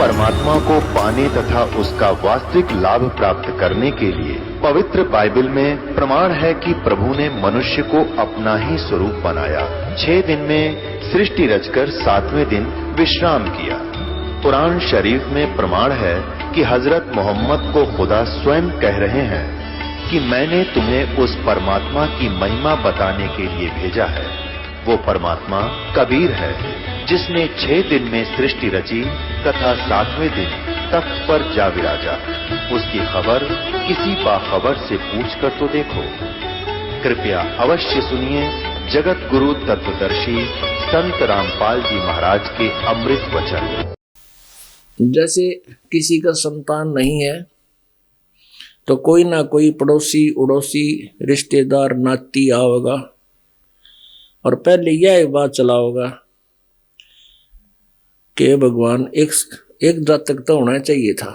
परमात्मा को पाने तथा उसका वास्तविक लाभ प्राप्त करने के लिए पवित्र बाइबल में प्रमाण है कि प्रभु ने मनुष्य को अपना ही स्वरूप बनाया। 6 दिन में सृष्टि रचकर 7वें दिन विश्राम किया। कुरान शरीफ में प्रमाण है कि हजरत मोहम्मद को खुदा स्वयं कह रहे हैं कि मैंने तुम्हें उस परमात्मा की महिमा बताने के लिए भेजा है। वो परमात्मा कबीर है जिसने 6 दिन में सृष्टि रची तथा 7वें दिन तख्त पर जा विराजा। उसकी खबर किसी बाखबर से पूछकर तो देखो। कृपया अवश्य सुनिए जगत गुरु तत्वदर्शी संत रामपाल जी महाराज के अमृत वचन। जैसे किसी का संतान नहीं है तो कोई ना कोई पड़ोसी उड़ोसी रिश्तेदार नाती आओगा और पहले यह बात चला होगा कि भगवान एक जातक तो होना चाहिए था।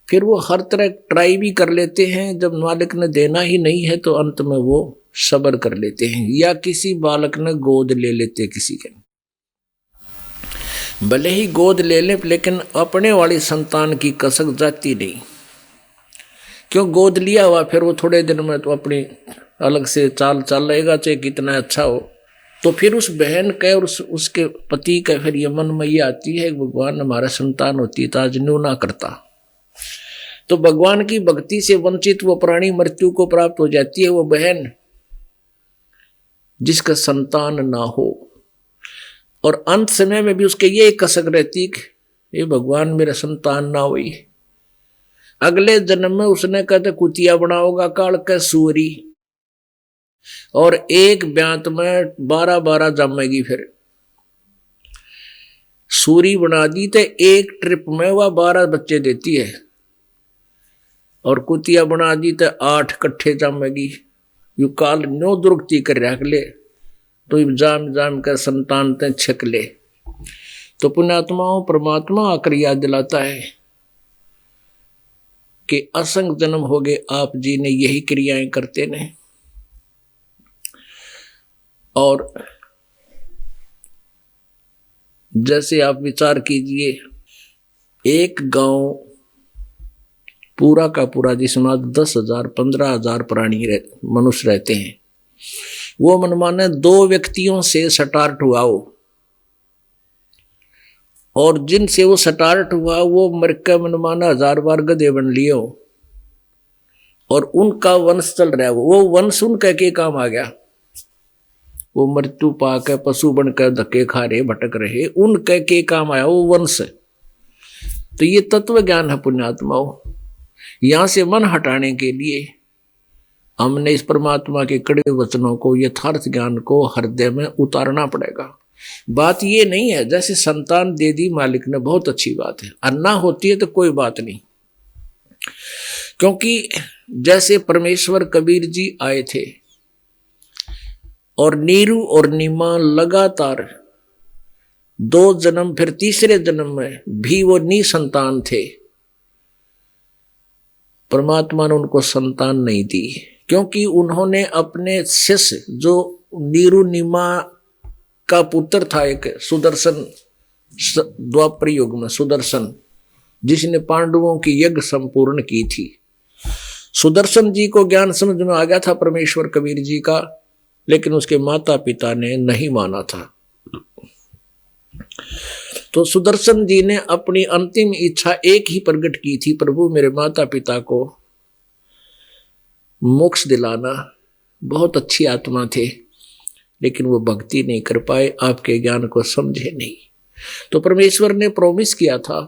फिर वो हर तरह ट्राई भी कर लेते हैं। जब मालिक ने देना ही नहीं है तो अंत में वो सब्र कर लेते हैं या किसी बालक ने गोद ले लेते किसी के। भले ही गोद ले ले लेकिन अपने वाली संतान की कसक जाती नहीं। क्यों? गोद लिया हुआ फिर वो थोड़े दिन में तो अपनी अलग से चाल लेगा, चाहे कितना अच्छा हो। तो फिर उस बहन के और उसके पति का फिर ये मन में ये आती है भगवान हमारा संतान होती तो आज न्यू ना करता। तो भगवान की भक्ति से वंचित वो प्राणी मृत्यु को प्राप्त हो जाती है। वो बहन जिसका संतान ना हो और अंत समय में भी उसके ये कसक रहती कि ये भगवान मेरा संतान ना हुई। अगले जन्म में उसने कहते कुतिया बनाओगा काल के सूरी और एक ब्यांत में 12 जमेगी। फिर सूरी बना दी तो एक ट्रिप में वह 12 बच्चे देती है और कुतिया बना दी तो 8 इकट्ठे जमेगी। यू काल नो दुर्गति कर रख ले तो जाम का संतान ते छक ले। तो पुण्यात्माओं परमात्मा आकर याद दिलाता है कि असंग जन्म हो गए आप जी ने यही क्रियाएं करते ने। और जैसे आप विचार कीजिए एक गांव पूरा का पूरा जिसमें 10,000 15,000 प्राणी मनुष्य रहते हैं, वो मनमाने 2 व्यक्तियों से स्टार्ट हुआ हो और जिनसे वो स्टार्ट हुआ वो मर के मनमाना 1000 बार गधे बन लिए हो और उनका वंश चल रहा है। वो वंश उनका के काम आ गया। वो मृत्यु पाकर पशु बनकर धक्के खा रहे भटक रहे, उनके के काम आया वो वंश। तो ये तत्व ज्ञान है पुण्यात्माओं। यहां से मन हटाने के लिए हमने इस परमात्मा के कड़े वचनों को यथार्थ ज्ञान को हृदय में उतारना पड़ेगा। बात ये नहीं है जैसे संतान दे दी मालिक ने, बहुत अच्छी बात है। अन्ना होती है तो कोई बात नहीं, क्योंकि जैसे परमेश्वर कबीर जी आए थे और नीरू और नीमा लगातार 2 जन्म, फिर तीसरे जन्म में भी वो निसंतान थे। परमात्मा ने उनको संतान नहीं दी क्योंकि उन्होंने अपने शिष्य जो नीरू नीमा का पुत्र था एक सुदर्शन, द्वापर युग में सुदर्शन जिसने पांडवों की यज्ञ संपूर्ण की थी। सुदर्शन जी को ज्ञान समझ में आ गया था परमेश्वर कबीर जी का, लेकिन उसके माता पिता ने नहीं माना था। तो सुदर्शन जी ने अपनी अंतिम इच्छा एक ही प्रकट की थी, प्रभु मेरे माता पिता को मोक्ष दिलाना। बहुत अच्छी आत्मा थे लेकिन वो भक्ति नहीं कर पाए, आपके ज्ञान को समझे नहीं। तो परमेश्वर ने प्रॉमिस किया था,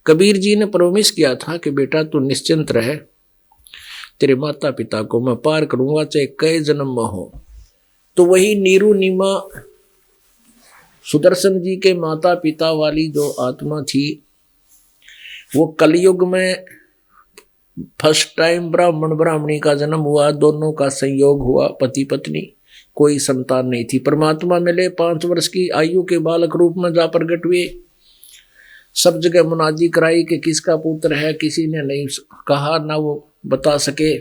कबीर जी ने प्रॉमिस किया था कि बेटा तू निश्चिंत रहे, तेरे माता पिता को मैं पार करूंगा चाहे कई जन्म में हो। तो वही नीरू नीमा सुदर्शन जी के माता पिता वाली जो आत्मा थी वो कलयुग में फर्स्ट टाइम ब्राह्मण ब्राह्मणी का जन्म हुआ, दोनों का संयोग हुआ, पति पत्नी, कोई संतान नहीं थी। परमात्मा मिले 5 वर्ष की आयु के बालक रूप में जा प्रकट हुए। सब जगह मुनादी कराई कि किसका पुत्र है, किसी ने नहीं कहा, ना वो बता सके।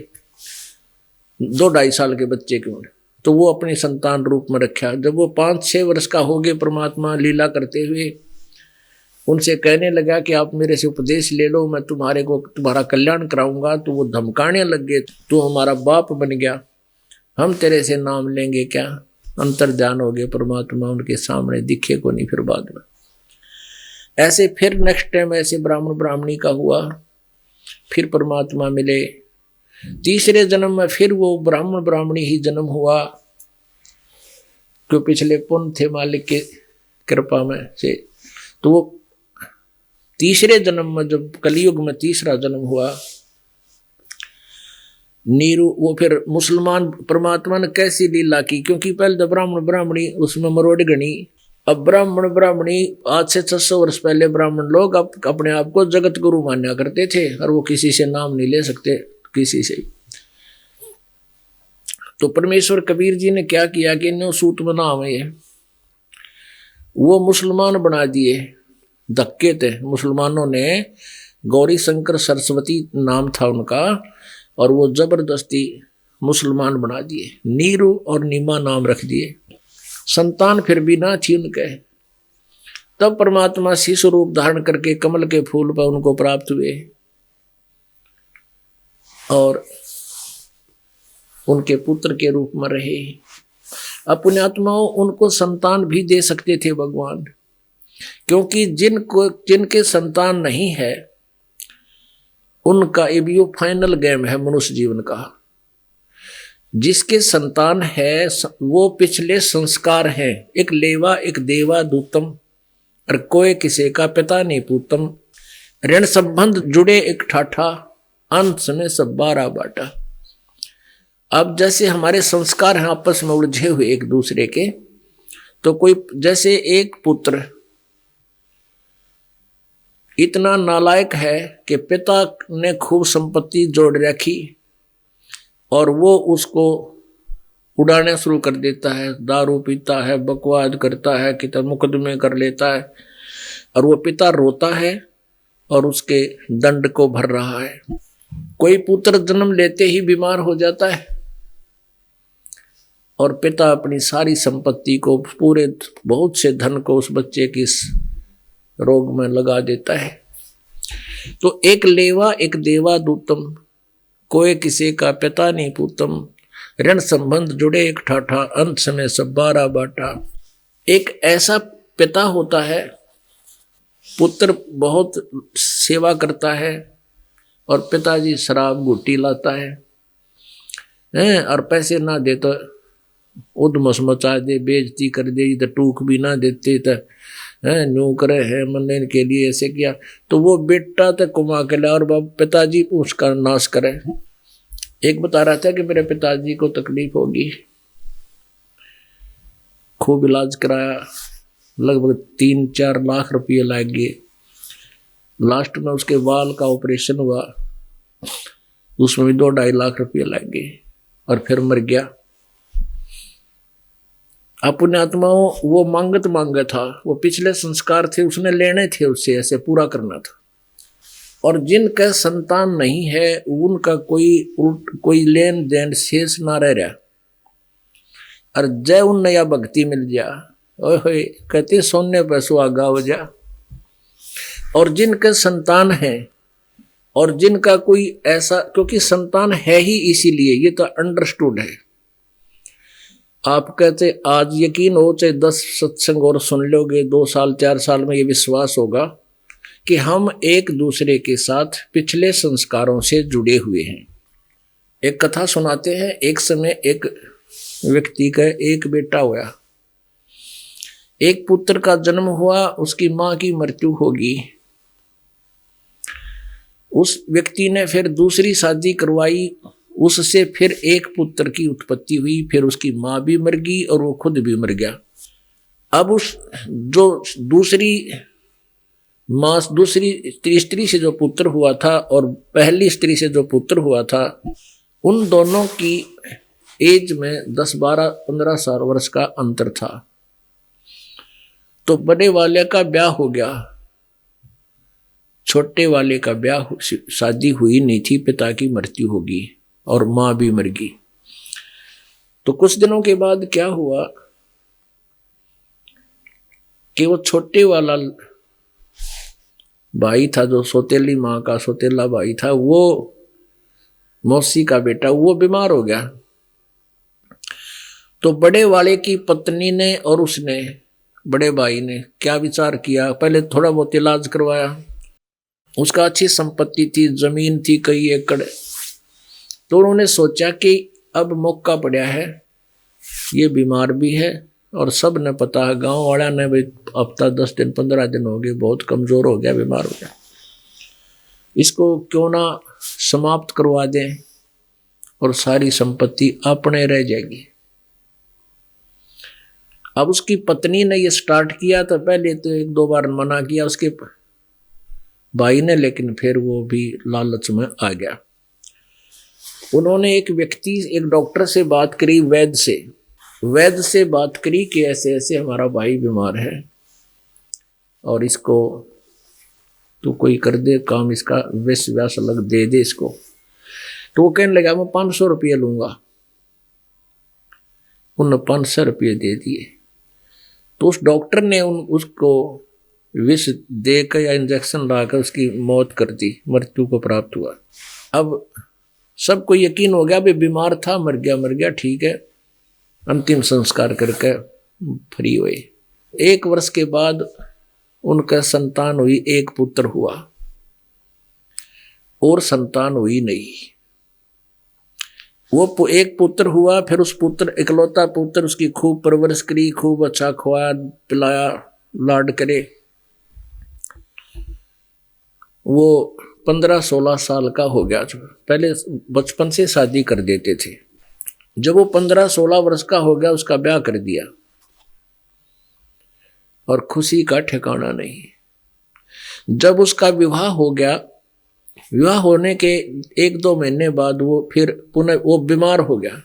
2-2.5 साल के बच्चे क्यों, तो वो अपनी संतान रूप में रखा। जब वो 5-6 वर्ष का हो गए परमात्मा लीला करते हुए उनसे कहने लगा कि आप मेरे से उपदेश ले लो, मैं तुम्हारा कल्याण कराऊंगा। तो वो धमकाने लग गए, तू हमारा बाप बन गया, हम तेरे से नाम लेंगे क्या। अंतर्ध्यान हो गए, परमात्मा उनके सामने दिखे को नहीं। फिर बाद में ऐसे फिर नेक्स्ट टाइम ऐसे ब्राह्मण ब्राह्मणी का हुआ, फिर परमात्मा मिले। तीसरे जन्म में फिर वो ब्राह्मण ब्राह्मणी ही जन्म हुआ, क्यों पिछले पुण्य थे मालिक के कृपा में से। तो वो तीसरे जन्म में जब कलयुग में तीसरा जन्म हुआ नीरू, वो फिर मुसलमान परमात्मा ने कैसी लीला की, क्योंकि पहले तो ब्राह्मण ब्राह्मणी उसमें मरोड़ गणी। अब ब्राह्मण ब्राह्मणी आज से 600 वर्ष पहले ब्राह्मण लोग अपने आप को जगत गुरु मान्या करते थे, और वो किसी से नाम नहीं ले सकते किसी से। तो परमेश्वर कबीर जी ने क्या किया कि इन्हों सूत में नाम है, वो मुसलमान बना दिए। धक्के थे मुसलमानों ने, गौरी शंकर सरस्वती नाम था उनका, और वो जबरदस्ती मुसलमान बना दिए। नीरू और नीमा नाम रख दिए, संतान फिर भी ना थी उनके। तब परमात्मा शिशु रूप धारण करके कमल के फूल पर उनको प्राप्त हुए, और उनके पुत्र के रूप में रहे। अपने आत्माओं उनको संतान भी दे सकते थे भगवान, क्योंकि जिनके संतान नहीं है उनका ये फाइनल गेम है मनुष्य जीवन का। जिसके संतान है वो पिछले संस्कार हैं, एक लेवा एक देवा दूतम, और कोई किसी का पिता नहीं पूतम। ऋण संबंध जुड़े एक ठाठा, अंत में सब 12 बाटा। अब जैसे हमारे संस्कार हैं आपस में उलझे हुए एक दूसरे के, तो कोई जैसे एक पुत्र इतना नालायक है कि पिता ने खूब संपत्ति जोड़ रखी और वो उसको उड़ाना शुरू कर देता है, दारू पीता है, बकवाद करता है, कितना मुकदमे कर लेता है, और वो पिता रोता है और उसके दंड को भर रहा है। कोई पुत्र जन्म लेते ही बीमार हो जाता है और पिता अपनी सारी संपत्ति को, पूरे बहुत से धन को उस बच्चे की रोग में लगा देता है। तो एक लेवा एक देवा दूतम, कोई किसी का पिता नहीं पूतम। ऋण संबंध जुड़े एक ठाठा, अंत समय सब 12 बाटा। एक ऐसा पिता होता है, पुत्र बहुत सेवा करता है और पिताजी शराब घुट्टी लाता है, और पैसे ना दे तो उधमस मचा दे, बेइज्जती कर दे, इधर टूक भी ना देते तो न्यू करे है मनने के लिए ऐसे किया। तो वो बेटा तो कुमा के लाए और पिताजी उसका नाश करे। एक बता रहा था कि मेरे पिताजी को तकलीफ होगी, खूब इलाज कराया, लगभग 3-4 लाख रुपये लग गए। लास्ट में उसके बाल का ऑपरेशन हुआ, उसमें भी 2-2.5 लाख रुपये लग गए और फिर मर गया। अपने आत्माओं वो मांगा था, वो पिछले संस्कार थे उसने लेने थे, उससे ऐसे पूरा करना था। और जिनका संतान नहीं है उनका कोई लेन देन शेष ना रह रहा, और जय उन नया भक्ति मिल जा, ओए कहते सोने पर सुहागा हो जा। और जिनके संतान है और जिनका कोई ऐसा, क्योंकि संतान है ही इसीलिए, ये तो अंडरस्टूड है। आप कहते आज यकीन हो, चाहे 10 सत्संग और सुन लोगे, 2 साल 4 साल में ये विश्वास होगा कि हम एक दूसरे के साथ पिछले संस्कारों से जुड़े हुए हैं। एक कथा सुनाते हैं, एक समय एक व्यक्ति का एक बेटा हुआ, एक पुत्र का जन्म हुआ, उसकी मां की मृत्यु होगी। उस व्यक्ति ने फिर दूसरी शादी करवाई, उससे फिर एक पुत्र की उत्पत्ति हुई, फिर उसकी मां भी मर गई और वो खुद भी मर गया। अब उस जो दूसरी स्त्री से जो पुत्र हुआ था और पहली स्त्री से जो पुत्र हुआ था, उन दोनों की एज में 10, 12, 15 साल वर्ष का अंतर था। तो बड़े वाले का ब्याह हो गया, छोटे वाले का ब्याह, शादी हुई नहीं थी, पिता की मृत्यु होगी और मां भी मर गई। तो कुछ दिनों के बाद क्या हुआ कि वो छोटे वाला भाई था जो सौतेली माँ का सौतेला भाई था, वो मौसी का बेटा, वो बीमार हो गया। तो बड़े वाले की पत्नी ने और उसने, बड़े भाई ने क्या विचार किया, पहले थोड़ा बहुत इलाज करवाया। उसका अच्छी संपत्ति थी, जमीन थी कई एकड़। तो उन्होंने सोचा कि अब मौका पड़ा है, ये बीमार भी है और सब ने पता है, गांव वाला ने भाई हफ्ता 10 दिन 15 दिन हो गए, बहुत कमजोर हो गया, बीमार हो गया, इसको क्यों ना समाप्त करवा दें और सारी संपत्ति अपने रह जाएगी। अब उसकी पत्नी ने ये स्टार्ट किया तो पहले तो 1-2 बार मना किया उसके भाई ने, लेकिन फिर वो भी लालच में आ गया। उन्होंने एक डॉक्टर से बात करी, वैद्य से बात करी कि ऐसे ऐसे हमारा भाई बीमार है और इसको तू कोई कर दे काम, इसका विष व्यास अलग दे दे इसको। तो वो कहने लगा मैं 500 रुपये लूंगा। उन्होंने 500 रुपये दे दिए। तो उस डॉक्टर ने उसको विष देकर या इंजेक्शन लाकर उसकी मौत कर दी, मृत्यु को प्राप्त हुआ। अब सबको यकीन हो गया भी बीमार था, मर गया, ठीक है। अंतिम संस्कार करके फ्री हुए। 1 वर्ष के बाद उनका संतान हुई, 1 पुत्र हुआ और संतान हुई नहीं। वो 1 पुत्र हुआ, फिर उस पुत्र, इकलौता पुत्र, उसकी खूब परवरिश करी, खूब अच्छा खुआया पिलाया, लाड करे। वो 15-16 साल का हो गया। पहले बचपन से शादी कर देते थे। जब वो 15-16 वर्ष का हो गया उसका ब्याह कर दिया और खुशी का ठिकाना नहीं। जब उसका विवाह हो गया, विवाह होने के 1-2 महीने बाद वो फिर पुनः वो बीमार हो गया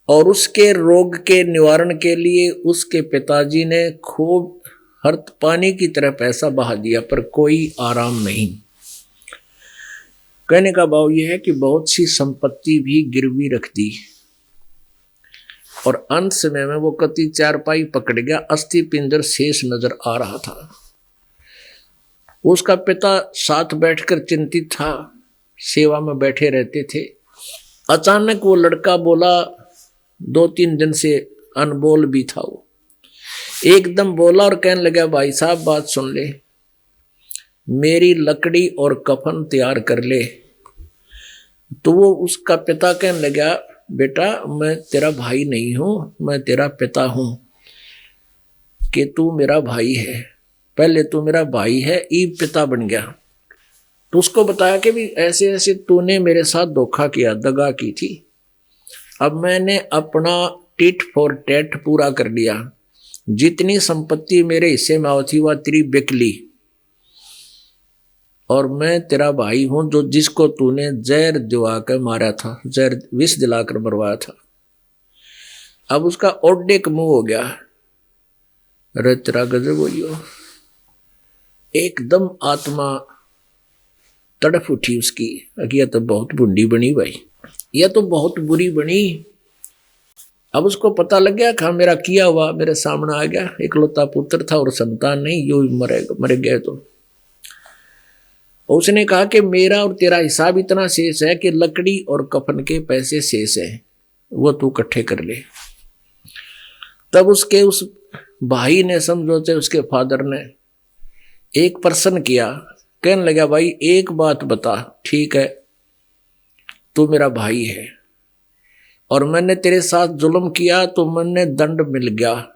और उसके रोग के निवारण के लिए उसके पिताजी ने खूब हर पानी की तरह पैसा बहा दिया, पर कोई आराम नहीं। कहने का भाव यह है कि बहुत सी संपत्ति भी गिरवी रख दी और अंत समय में वो कति चारपाई पकड़ गया, अस्थि पिंजर शेष नजर आ रहा था। उसका पिता साथ बैठकर चिंतित था, सेवा में बैठे रहते थे। अचानक वो लड़का बोला, 2-3 दिन से अनबोल भी था वो, एकदम बोला और कहने लगा भाई साहब बात सुन ले, मेरी लकड़ी और कफन तैयार कर ले। तो वो उसका पिता कहने लगा बेटा मैं तेरा भाई नहीं हूं, मैं तेरा पिता हूं कि तू मेरा भाई है, पहले तू मेरा भाई है, ईब पिता बन गया। तो उसको बताया कि भी ऐसे ऐसे तूने मेरे साथ धोखा किया, दगा की थी, अब मैंने अपना टिट फॉर टैट पूरा कर लिया, जितनी संपत्ति मेरे हिस्से में आई थी वह तेरी बिक ली और मैं तेरा भाई हूं जो जिसको तूने जहर दिवा कर मारा था, जहर विष दिलाकर मरवाया था। अब उसका ओड्डे का मुंह हो गया, अरे तेरा गजब हो, एकदम आत्मा तड़फ उठी उसकी, यह तो बहुत बुंडी बनी भाई, यह तो बहुत बुरी बनी। अब उसको पता लग गया कि मेरा किया हुआ मेरे सामने आ गया, इकलौता पुत्र था और संतान नहीं, यो मर गए। तो उसने कहा कि मेरा और तेरा हिसाब इतना शेष है कि लकड़ी और कफन के पैसे शेष है, वो तू इकट्ठे कर ले। तब उसके उस भाई ने, समझो से उसके फादर ने एक प्रश्न किया, कहने लगा भाई एक बात बता, ठीक है तू मेरा भाई है और मैंने तेरे साथ जुल्म किया तो मैंने दंड मिल गया,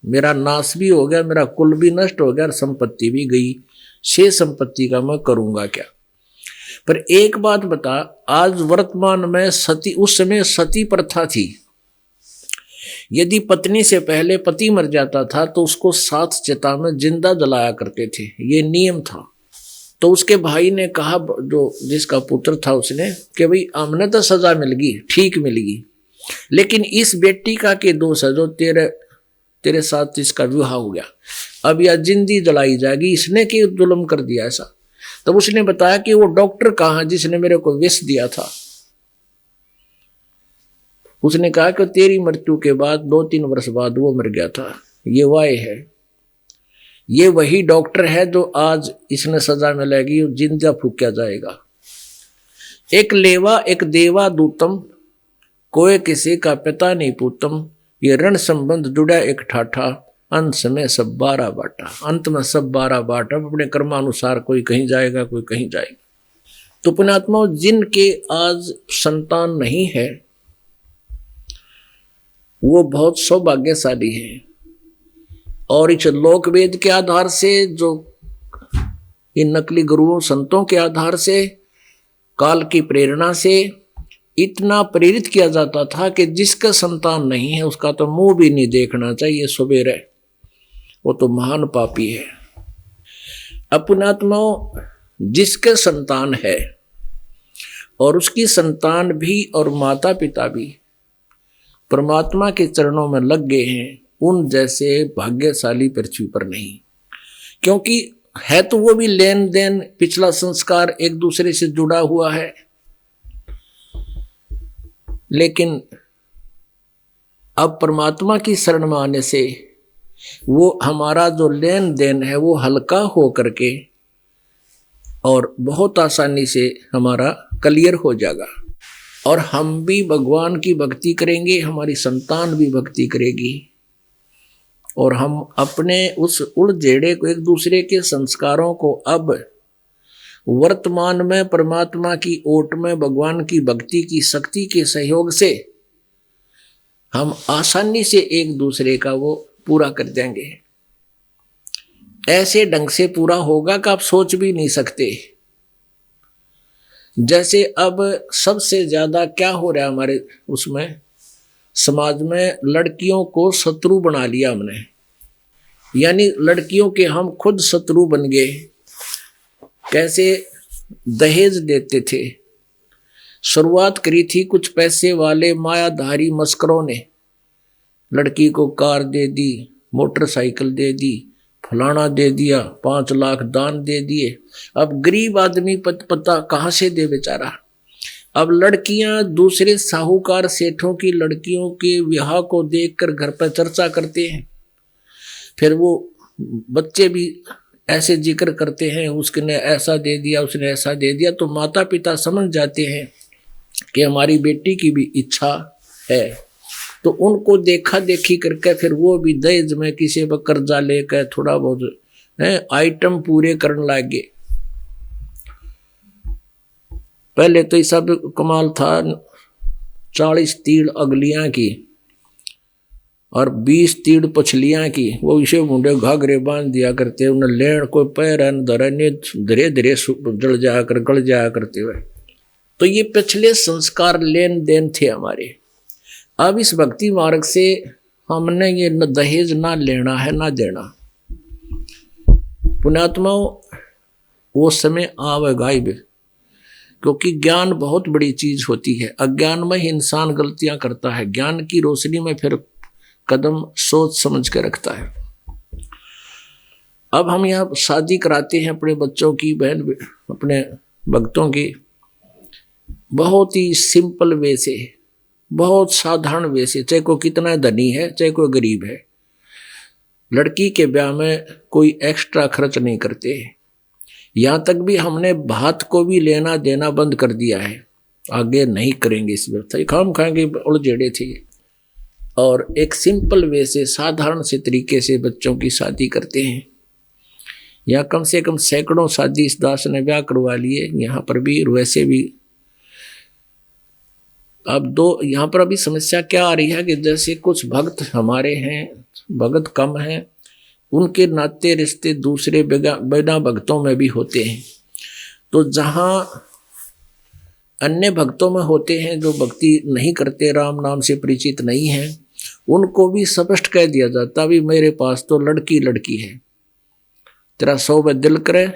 मेरा नाश भी हो गया, मेरा कुल भी नष्ट हो गया और संपत्ति भी गई, शेष संपत्ति का मैं करूंगा क्या? पर एक बात बता, आज वर्तमान में सती, उस समय सती प्रथा थी, यदि पत्नी से पहले पति मर जाता था तो उसको सात चिता में जिंदा जलाया करते थे, ये नियम था। तो उसके भाई ने कहा, जो जिसका पुत्र था उसने, कि भाई हमने तो सजा मिलगी, ठीक मिलगी, लेकिन इस बेटी का के दोष है जो तेरे साथ इसका विवाह हो गया, अब यह जिंदी जलाई जाएगी, इसने क्यों जुल्म कर दिया ऐसा? तब उसने बताया कि वो डॉक्टर कहाँ जिसने मेरे को विष दिया था। उसने कहा कि तेरी मृत्यु के बाद 2-3 वर्ष बाद वो मर गया था, ये वाय है। ये वही डॉक्टर है जो आज इसने सजा मिलेगी, जिंदा फूंका जाएगा। एक लेवा एक देवा दूतम, कोई किसी का पिता नहीं पूतम, ये ऋण संबंध जुड़ा एक ठाठा, अंत में सब 12 बाटा। अंत में सब 12 बाटा, अपने कर्मानुसार कोई कहीं जाएगा कोई कहीं जाएगा। तो पुण्यात्मा, जिनके आज संतान नहीं है वो बहुत सौभाग्यशाली है। और इस लोक वेद के आधार से, जो इन नकली गुरुओं संतों के आधार से, काल की प्रेरणा से इतना प्रेरित किया जाता था कि जिसका संतान नहीं है उसका तो मुंह भी नहीं देखना चाहिए सवेरे, वो तो महान पापी है। अपनात्माओं, जिसके संतान है और उसकी संतान भी और माता पिता भी परमात्मा के चरणों में लग गए हैं, उन जैसे भाग्यशाली पृथ्वी पर नहीं। क्योंकि है तो वो भी लेन देन, पिछला संस्कार एक दूसरे से जुड़ा हुआ है, लेकिन अब परमात्मा की शरण में आने से वो हमारा जो लेन देन है वो हल्का हो करके और बहुत आसानी से हमारा क्लियर हो जाएगा। और हम भी भगवान की भक्ति करेंगे, हमारी संतान भी भक्ति करेगी, और हम अपने उस उलझेड़े को, एक दूसरे के संस्कारों को अब वर्तमान में परमात्मा की ओट में भगवान की भक्ति की शक्ति के सहयोग से हम आसानी से एक दूसरे का वो पूरा कर देंगे। ऐसे ढंग से पूरा होगा कि आप सोच भी नहीं सकते। जैसे अब सबसे ज्यादा क्या हो रहा है हमारे उसमें समाज में, लड़कियों को शत्रु बना लिया हमने, यानी लड़कियों के हम खुद शत्रु बन गए। कैसे? दहेज देते थे, शुरुआत करी थी कुछ पैसे वाले मायाधारी मस्करों ने, लड़की को कार दे दी, मोटरसाइकिल दे दी, फलाना दे दिया, 5 लाख दान दे दिए। अब गरीब आदमी पता कहाँ से दे बेचारा। अब लड़कियां दूसरे साहूकार सेठों की लड़कियों के विवाह को देखकर घर पर चर्चा करते हैं, फिर वो बच्चे भी ऐसे जिक्र करते हैं, उसने ऐसा दे दिया, उसने ऐसा दे दिया। तो माता पिता समझ जाते हैं कि हमारी बेटी की भी इच्छा है, तो उनको देखा देखी करके फिर वो भी दहेज में किसी पर कर्जा लेकर थोड़ा बहुत आइटम पूरे करने लगे। पहले तो ये सब कमाल था, 40 तीड़ अगलियां की और 20 तीड़ पछलियां की, वो इसे मुंडे घाघरे बांध दिया करते, उन्हें लेन कोई पैर धरे धीरे धीरे जल जाया कर गल जाया करते हुए। तो ये पिछले संस्कार लेन देन थे हमारे। अब इस भक्ति मार्ग से हमने ये न दहेज ना लेना है ना देना। पुण्यात्माओं, वो समय आवेगा ही, क्योंकि ज्ञान बहुत बड़ी चीज होती है। अज्ञान में ही इंसान गलतियां करता है, ज्ञान की रोशनी में फिर कदम सोच समझ के रखता है। अब हम यहाँ शादी कराते हैं अपने बच्चों की, बहन अपने भक्तों की, बहुत ही सिंपल वे से, बहुत साधारण वे से, चाहे कोई कितना धनी है चाहे कोई गरीब है। लड़की के ब्याह में कोई एक्स्ट्रा खर्च नहीं करते। यहाँ तक भी हमने भात को भी लेना देना बंद कर दिया है, आगे नहीं करेंगे इस व्यवस्था, खाम खाएंगे उलझेड़े थे। और एक सिंपल वे से, साधारण से तरीके से बच्चों की शादी करते हैं। यहाँ कम से कम सैकड़ों शादी इस दास ने ब्याह करवा लिए, यहाँ पर भी वैसे भी। अब यहाँ पर अभी समस्या क्या आ रही है कि जैसे कुछ भक्त हमारे हैं, भगत कम हैं, उनके नाते रिश्ते दूसरे बिना भक्तों में भी होते हैं। तो जहाँ अन्य भक्तों में होते हैं जो भक्ति नहीं करते, राम नाम से परिचित नहीं हैं, उनको भी स्पष्ट कह दिया जाता भी मेरे पास तो लड़की लड़की है, तेरा 100 में दिल करे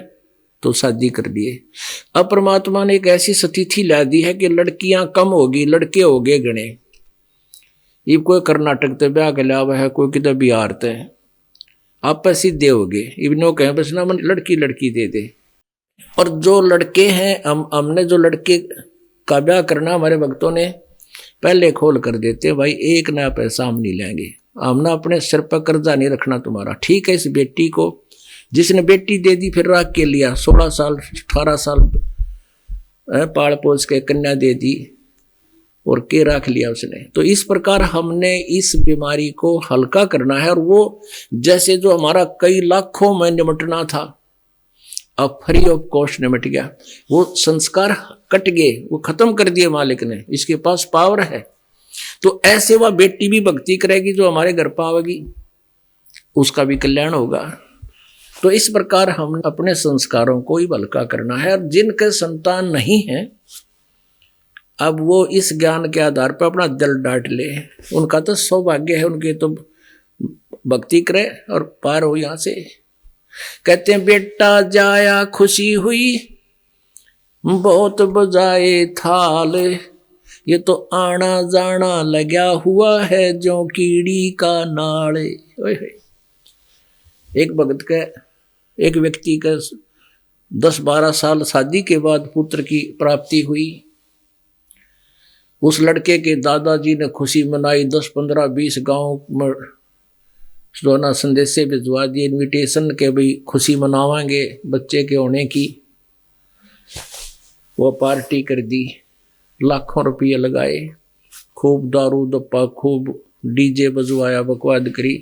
तो शादी कर दिए। अब परमात्मा ने एक ऐसी स्थिति ला दी है कि लड़कियां कम होगी, लड़के हो गए गणे। ये कोई कर्नाटक ते ब्याह के लाभ है, कोई किधर बिहार ते, आप सीधे हो गए। इबनो कहें बस ना मन लड़की लड़की दे दे। और जो लड़के हैं, हमने जो लड़के का ब्याह करना हमारे भक्तों ने पहले खोल कर देते, भाई एक ना पैसा हम नहीं लेंगे, हम ना अपने सिर पर कर्जा नहीं रखना तुम्हारा। ठीक है, इस बेटी को जिसने बेटी दे दी फिर रख के लिया, 16 साल 18 साल पाल पोस के कन्या दे दी और के रख लिया उसने। तो इस प्रकार हमने इस बीमारी को हल्का करना है, और वो जैसे जो हमारा कई लाखों में निमटना था अब फ्री ऑफ कॉस्ट निमट गया। वो संस्कार कट गए, वो खत्म कर दिए मालिक ने, इसके पास पावर है। तो ऐसे वह बेटी भी भक्ति करेगी जो हमारे घर पावेगी, उसका भी कल्याण होगा। तो इस प्रकार हम अपने संस्कारों को ही हल्का करना है। और जिनके संतान नहीं है अब वो इस ज्ञान के आधार पर अपना दिल डांट ले, उनका तो सौभाग्य है, उनके तो भक्ति करे और पार हो यहां से। कहते हैं बेटा जाया खुशी हुई बहुत बजाए थाल, ये तो आना जाना लगा हुआ है जो कीड़ी का नाल। एक भगत का, एक व्यक्ति का 10-12 साल शादी के बाद पुत्र की प्राप्ति हुई। उस लड़के के दादाजी ने खुशी मनाई, 10-15-20 गांव में सोना संदेशे भिजवा दिए इनविटेशन के भाई खुशी मनावांगे बच्चे के होने की। वो पार्टी कर दी, लाखों रुपये लगाए, खूब दारू दप्पा, खूब डीजे बजवाया, बकवाद करी।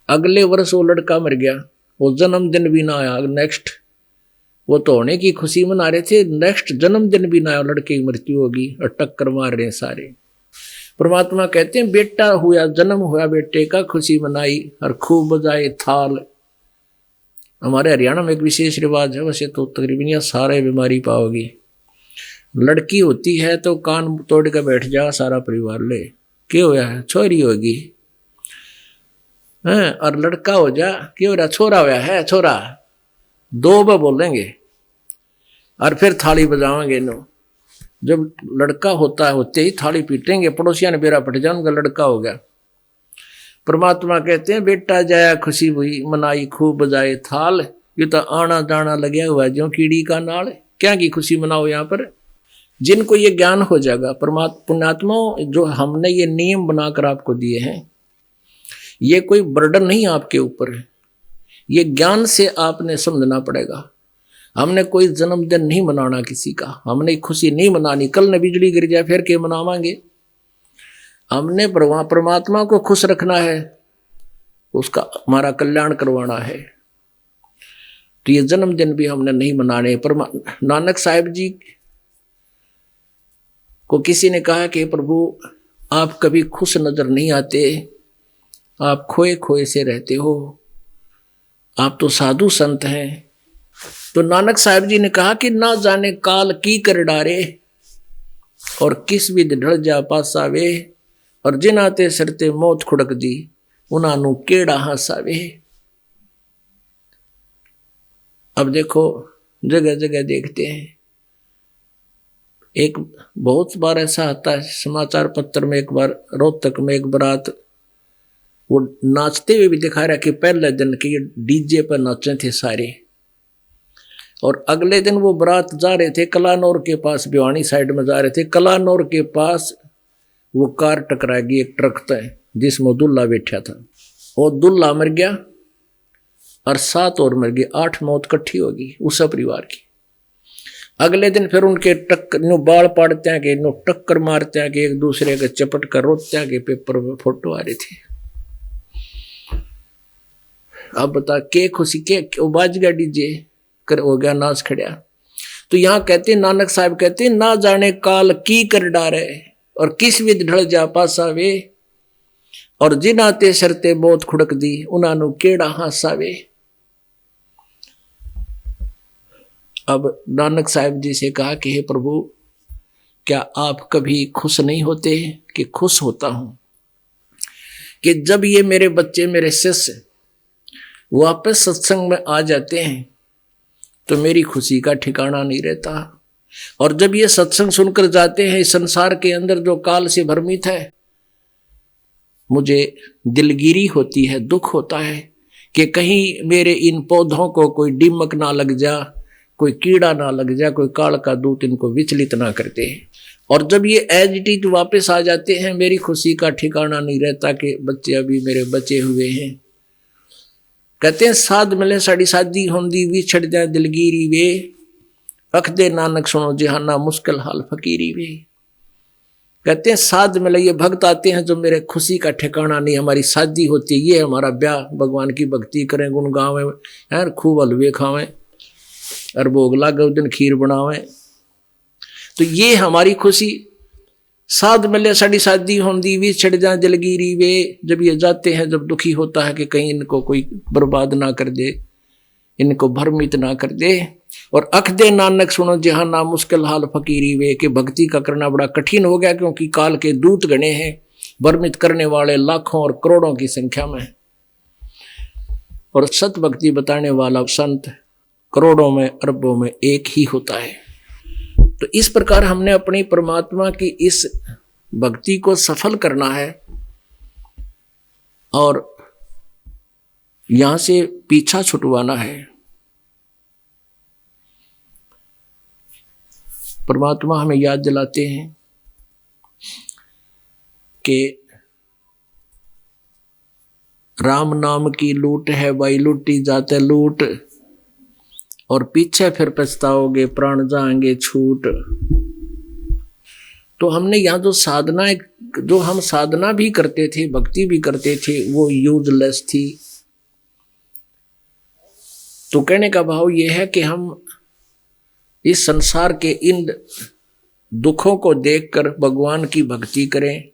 अगले वर्ष वो लड़का मर गया, वो जन्मदिन भी ना आया। नेक्स्ट वो तो होने की खुशी मना रहे थे, नेक्स्ट जन्मदिन भी ना आया, लड़के की मृत्यु होगी और टक्कर मार रहे सारे। परमात्मा कहते हैं बेटा हुआ, जन्म हुआ बेटे का, खुशी मनाई और खूब बजाए थाल। हमारे हरियाणा में एक विशेष रिवाज है, वैसे तो तकरीबन यह सारे बीमारी पाओगी। लड़की होती है तो कान तोड़ के बैठ जा सारा परिवार ले, क्या होया है छोरी होगी है, और लड़का हो जा क्या हो रहा छोरा होया है छोरा, दो बार बोलेंगे और फिर थाली बजावेंगे। नो जब लड़का होता है होते ही थाली पीटेंगे, पड़ोसिया ने बेरा पट जाए उनका लड़का हो गया। परमात्मा कहते हैं बेटा जाया खुशी हुई मनाई खूब बजाए थाल, ये तो आना जाना लगे हुआ है जो कीड़ी का नाल। क्या की खुशी मनाओ यहाँ पर, जिनको ये ज्ञान हो जाएगा। पुण्यात्मा जो हमने ये नियम बनाकर आपको दिए हैं, ये कोई बर्डन नहीं आपके ऊपर है, ये ज्ञान से आपने समझना पड़ेगा। हमने कोई जन्मदिन नहीं मनाना किसी का, हमने खुशी नहीं मनानी। कल न बिजली गिर जाए फिर क्या मनावांगे। हमने परमात्मा को खुश रखना है, उसका हमारा कल्याण करवाना है। तो ये जन्मदिन भी हमने नहीं मनाने। पर नानक साहिब जी को किसी ने कहा कि प्रभु आप कभी खुश नजर नहीं आते, आप खोए खोए से रहते हो, आप तो साधु संत हैं। तो नानक साहिब जी ने कहा कि ना जाने काल की कर डारे और किस विध ढल जा पासावे, और जिन आते सरते मौत खुड़क दी उन्हां केड़ा हासावे। अब देखो जगह जगह देखते हैं, एक बहुत बार ऐसा आता है समाचार पत्र में, एक बार रोहतक में एक बारात वो नाचते हुए भी दिखा रहा कि पहले दिन के डीजे पर नाचे थे सारे, और अगले दिन वो बारात जा रहे थे कलानौर के पास, भिवानी साइड में जा रहे थे। कलानौर के पास वो कार टकरा गई एक ट्रक तय जिसमें दुल्हा बैठा था, वो दुल्हा मर गया और 7 और मर गए, 8 मौत इकट्ठी होगी उस परिवार की। अगले दिन फिर उनके टक्कर बाल पाड़ते हैं कि टक्कर मारते हैं कि एक दूसरे के चपट कर रोते हैं कि पेपर में फोटो आ रही थी। अब बता के खुशी के बाज गया डीजे कर हो गया नाच खड़िया। तो यहाँ कहते नानक साहब कहते ना जाने काल की कर डारे और किस विध ढल जा पासावे, और जिन आते शरते बहुत खुड़क दी उन्हां केड़ा हासावे। अब नानक साहब जी से कहा कि हे प्रभु क्या आप कभी खुश नहीं होते? कि खुश होता हूं कि जब ये मेरे बच्चे मेरे शिष्य वापस सत्संग में आ जाते हैं तो मेरी खुशी का ठिकाना नहीं रहता। और जब ये सत्संग सुनकर जाते हैं इस संसार के अंदर जो काल से भ्रमित है, मुझे दिलगिरी होती है, दुख होता है कि कहीं मेरे इन पौधों को कोई दीमक ना लग जा, कोई कीड़ा ना लग जा, कोई काल का दूत इनको विचलित ना करते। और जब ये एज इट इज वापस आ जाते हैं मेरी खुशी का ठिकाना नहीं रहता कि बच्चे अभी मेरे बचे हुए हैं। कहते हैं साध मिले साड़ी शादी होंदी भी छड़ जाए दिलगिरी वे, अख दे नानक सुनो जहाना मुश्किल हाल फकीरी वे। कहते हैं साध मिले, ये भक्त आते हैं जो मेरे खुशी का ठिकाना नहीं, हमारी शादी होती है, ये हमारा ब्याह, भगवान की भक्ति करें, गुण गावें, यार खूब हलवे खावें और भोग लागे उस दिन खीर बनावें, तो ये हमारी खुशी। साध मिले साड़ी शादी होंदी भी छड़ जाए दिलगिरी वे, जब ये जाते हैं, जब दुखी होता है कि कहीं इनको कोई बर्बाद ना कर दे, इनको भ्रमित ना कर दे। और अख दे नानक सुनो जहाना मुश्किल हाल फकीरी वे, कि भक्ति का करना बड़ा कठिन हो गया, क्योंकि काल के दूत गणे हैं, भ्रमित करने वाले लाखों और करोड़ों की संख्या में, और सत भक्ति बताने वाला संत करोड़ों में अरबों में एक ही होता है। तो इस प्रकार हमने अपनी परमात्मा की इस भक्ति को सफल करना है और यहां से पीछा छुटवाना है। परमात्मा हमें याद दिलाते हैं कि राम नाम की लूट है भाई, लूटी जाते लूट, और पीछे फिर पछताओगे प्राण जाएंगे छूट। तो हमने यहाँ जो साधना, जो हम साधना भी करते थे, भक्ति भी करते थे, वो यूजलेस थी। तो कहने का भाव यह है कि हम इस संसार के इन दुखों को देखकर भगवान की भक्ति करें,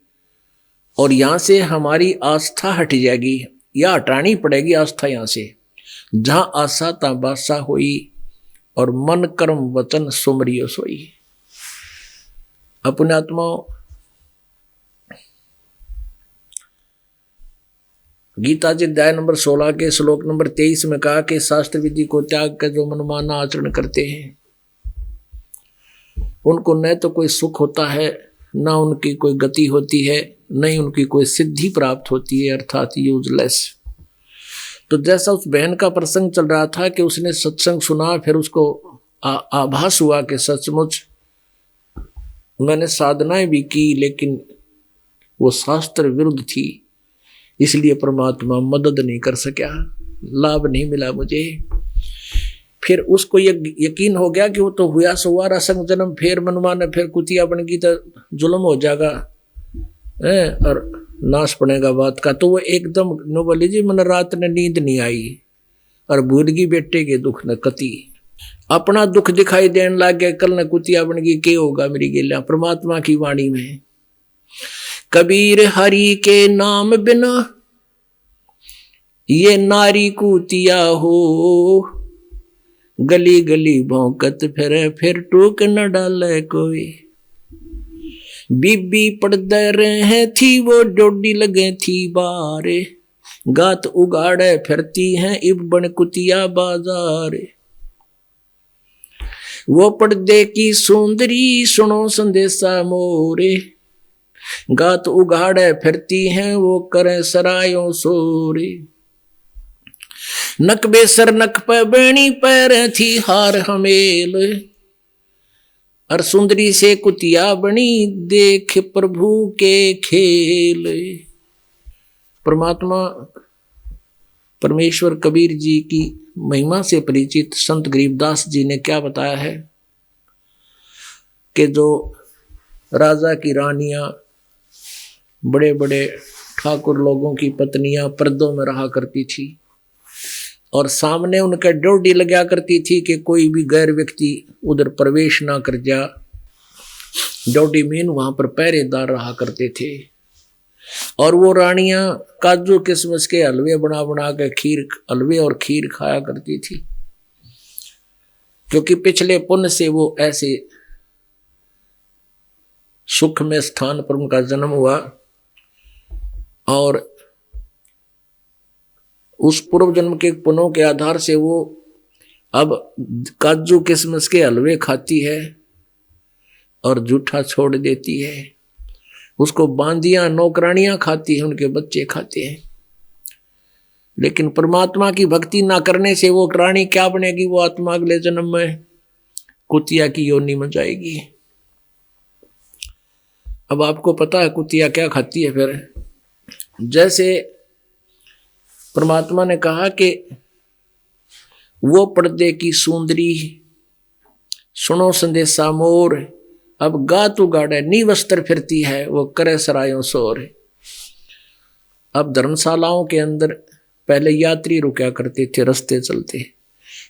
और यहां से हमारी आस्था हट जाएगी, या हटानी पड़ेगी आस्था यहां से। जहां आशा ता बासा होई, और मन कर्म वचन सुमरियो सोई। अपने आत्मा गीता जी अध्याय नंबर 16 के श्लोक नंबर 23 में कहा कि शास्त्र विधि को त्याग कर जो मनमाना आचरण करते हैं, उनको न तो कोई सुख होता है, न उनकी कोई गति होती है, न ही उनकी कोई सिद्धि प्राप्त होती है, अर्थात यूजलेस। तो जैसा उस बहन का प्रसंग चल रहा था कि उसने सत्संग सुना, फिर उसको आभास हुआ कि सचमुच मैंने साधनाएं भी की, लेकिन वो शास्त्र विरुद्ध थी, इसलिए परमात्मा मदद नहीं कर सका, लाभ नहीं मिला मुझे। फिर उसको यकीन हो गया कि वो तो हुआ सो हुआ रसंग जन्म, फिर मनमान फिर कुतिया बन गई तो जुल्म हो जाएगा और नाश पड़ेगा बात का। तो वो एकदम नो बोली जी मन रात ने नींद नहीं आई, और भूल गई बेटे के दुख न कति, अपना दुख दिखाई देने लग गया, कल न कुतिया बन गई, क्या होगा मेरी गेला। परमात्मा की वाणी में कबीर हरि के नाम बिना ये नारी कुतिया हो, गली गली भौंकत फिर टूक न डाले कोई। बीबी पड़दे रहे थी वो डोडी लगे थी बारे, गात उगाड़े फिरती हैं इब बन कुतिया बाजारे। वो पर्दे की सुंदरी सुनो संदेशा मोरे, गात उगाड़े फिरती हैं वो करें सरायों सोरे। नक बेसर नक पे बेणी पैर थी हार हमेल, और सुंदरी से कुतिया बनी देख प्रभु के खेल। परमात्मा परमेश्वर कबीर जी की महिमा से परिचित संत गरीबदास जी ने क्या बताया है कि जो राजा की रानियां, बड़े बड़े ठाकुर लोगों की पत्नियां पर्दों में रहा करती थी, और सामने उनके ड्योढ़ी लगा करती थी कि कोई भी गैर व्यक्ति उधर प्रवेश ना कर जा। ड्योढ़ी मीन वहां पर पहरेदार रहा करते थे, और वो रानियां काजू किशमिश के हलवे बना बना के हलवे और खीर खाया करती थी, क्योंकि पिछले पुण्य से वो ऐसे सुख में स्थान पर उनका जन्म हुआ, और उस पूर्व जन्म के पुण्यों के आधार से वो अब काजू किशमिश के हलवे खाती है और जूठा छोड़ देती है। उसको बांदियां नौकरानियां खाती हैं, उनके बच्चे खाते हैं। लेकिन परमात्मा की भक्ति ना करने से वो रानी क्या बनेगी, वो आत्मा अगले जन्म में कुतिया की योनि में जाएगी। अब आपको पता है कुतिया क्या खाती है। फिर जैसे परमात्मा ने कहा कि वो पर्दे की सुंदरी सुनो संदेशा मोर, अब गा तू गाड़े नी वस्त्र फिरती है वो करे सरायों शोर। अब धर्मशालाओं के अंदर पहले यात्री रुका करते थे, रास्ते चलते,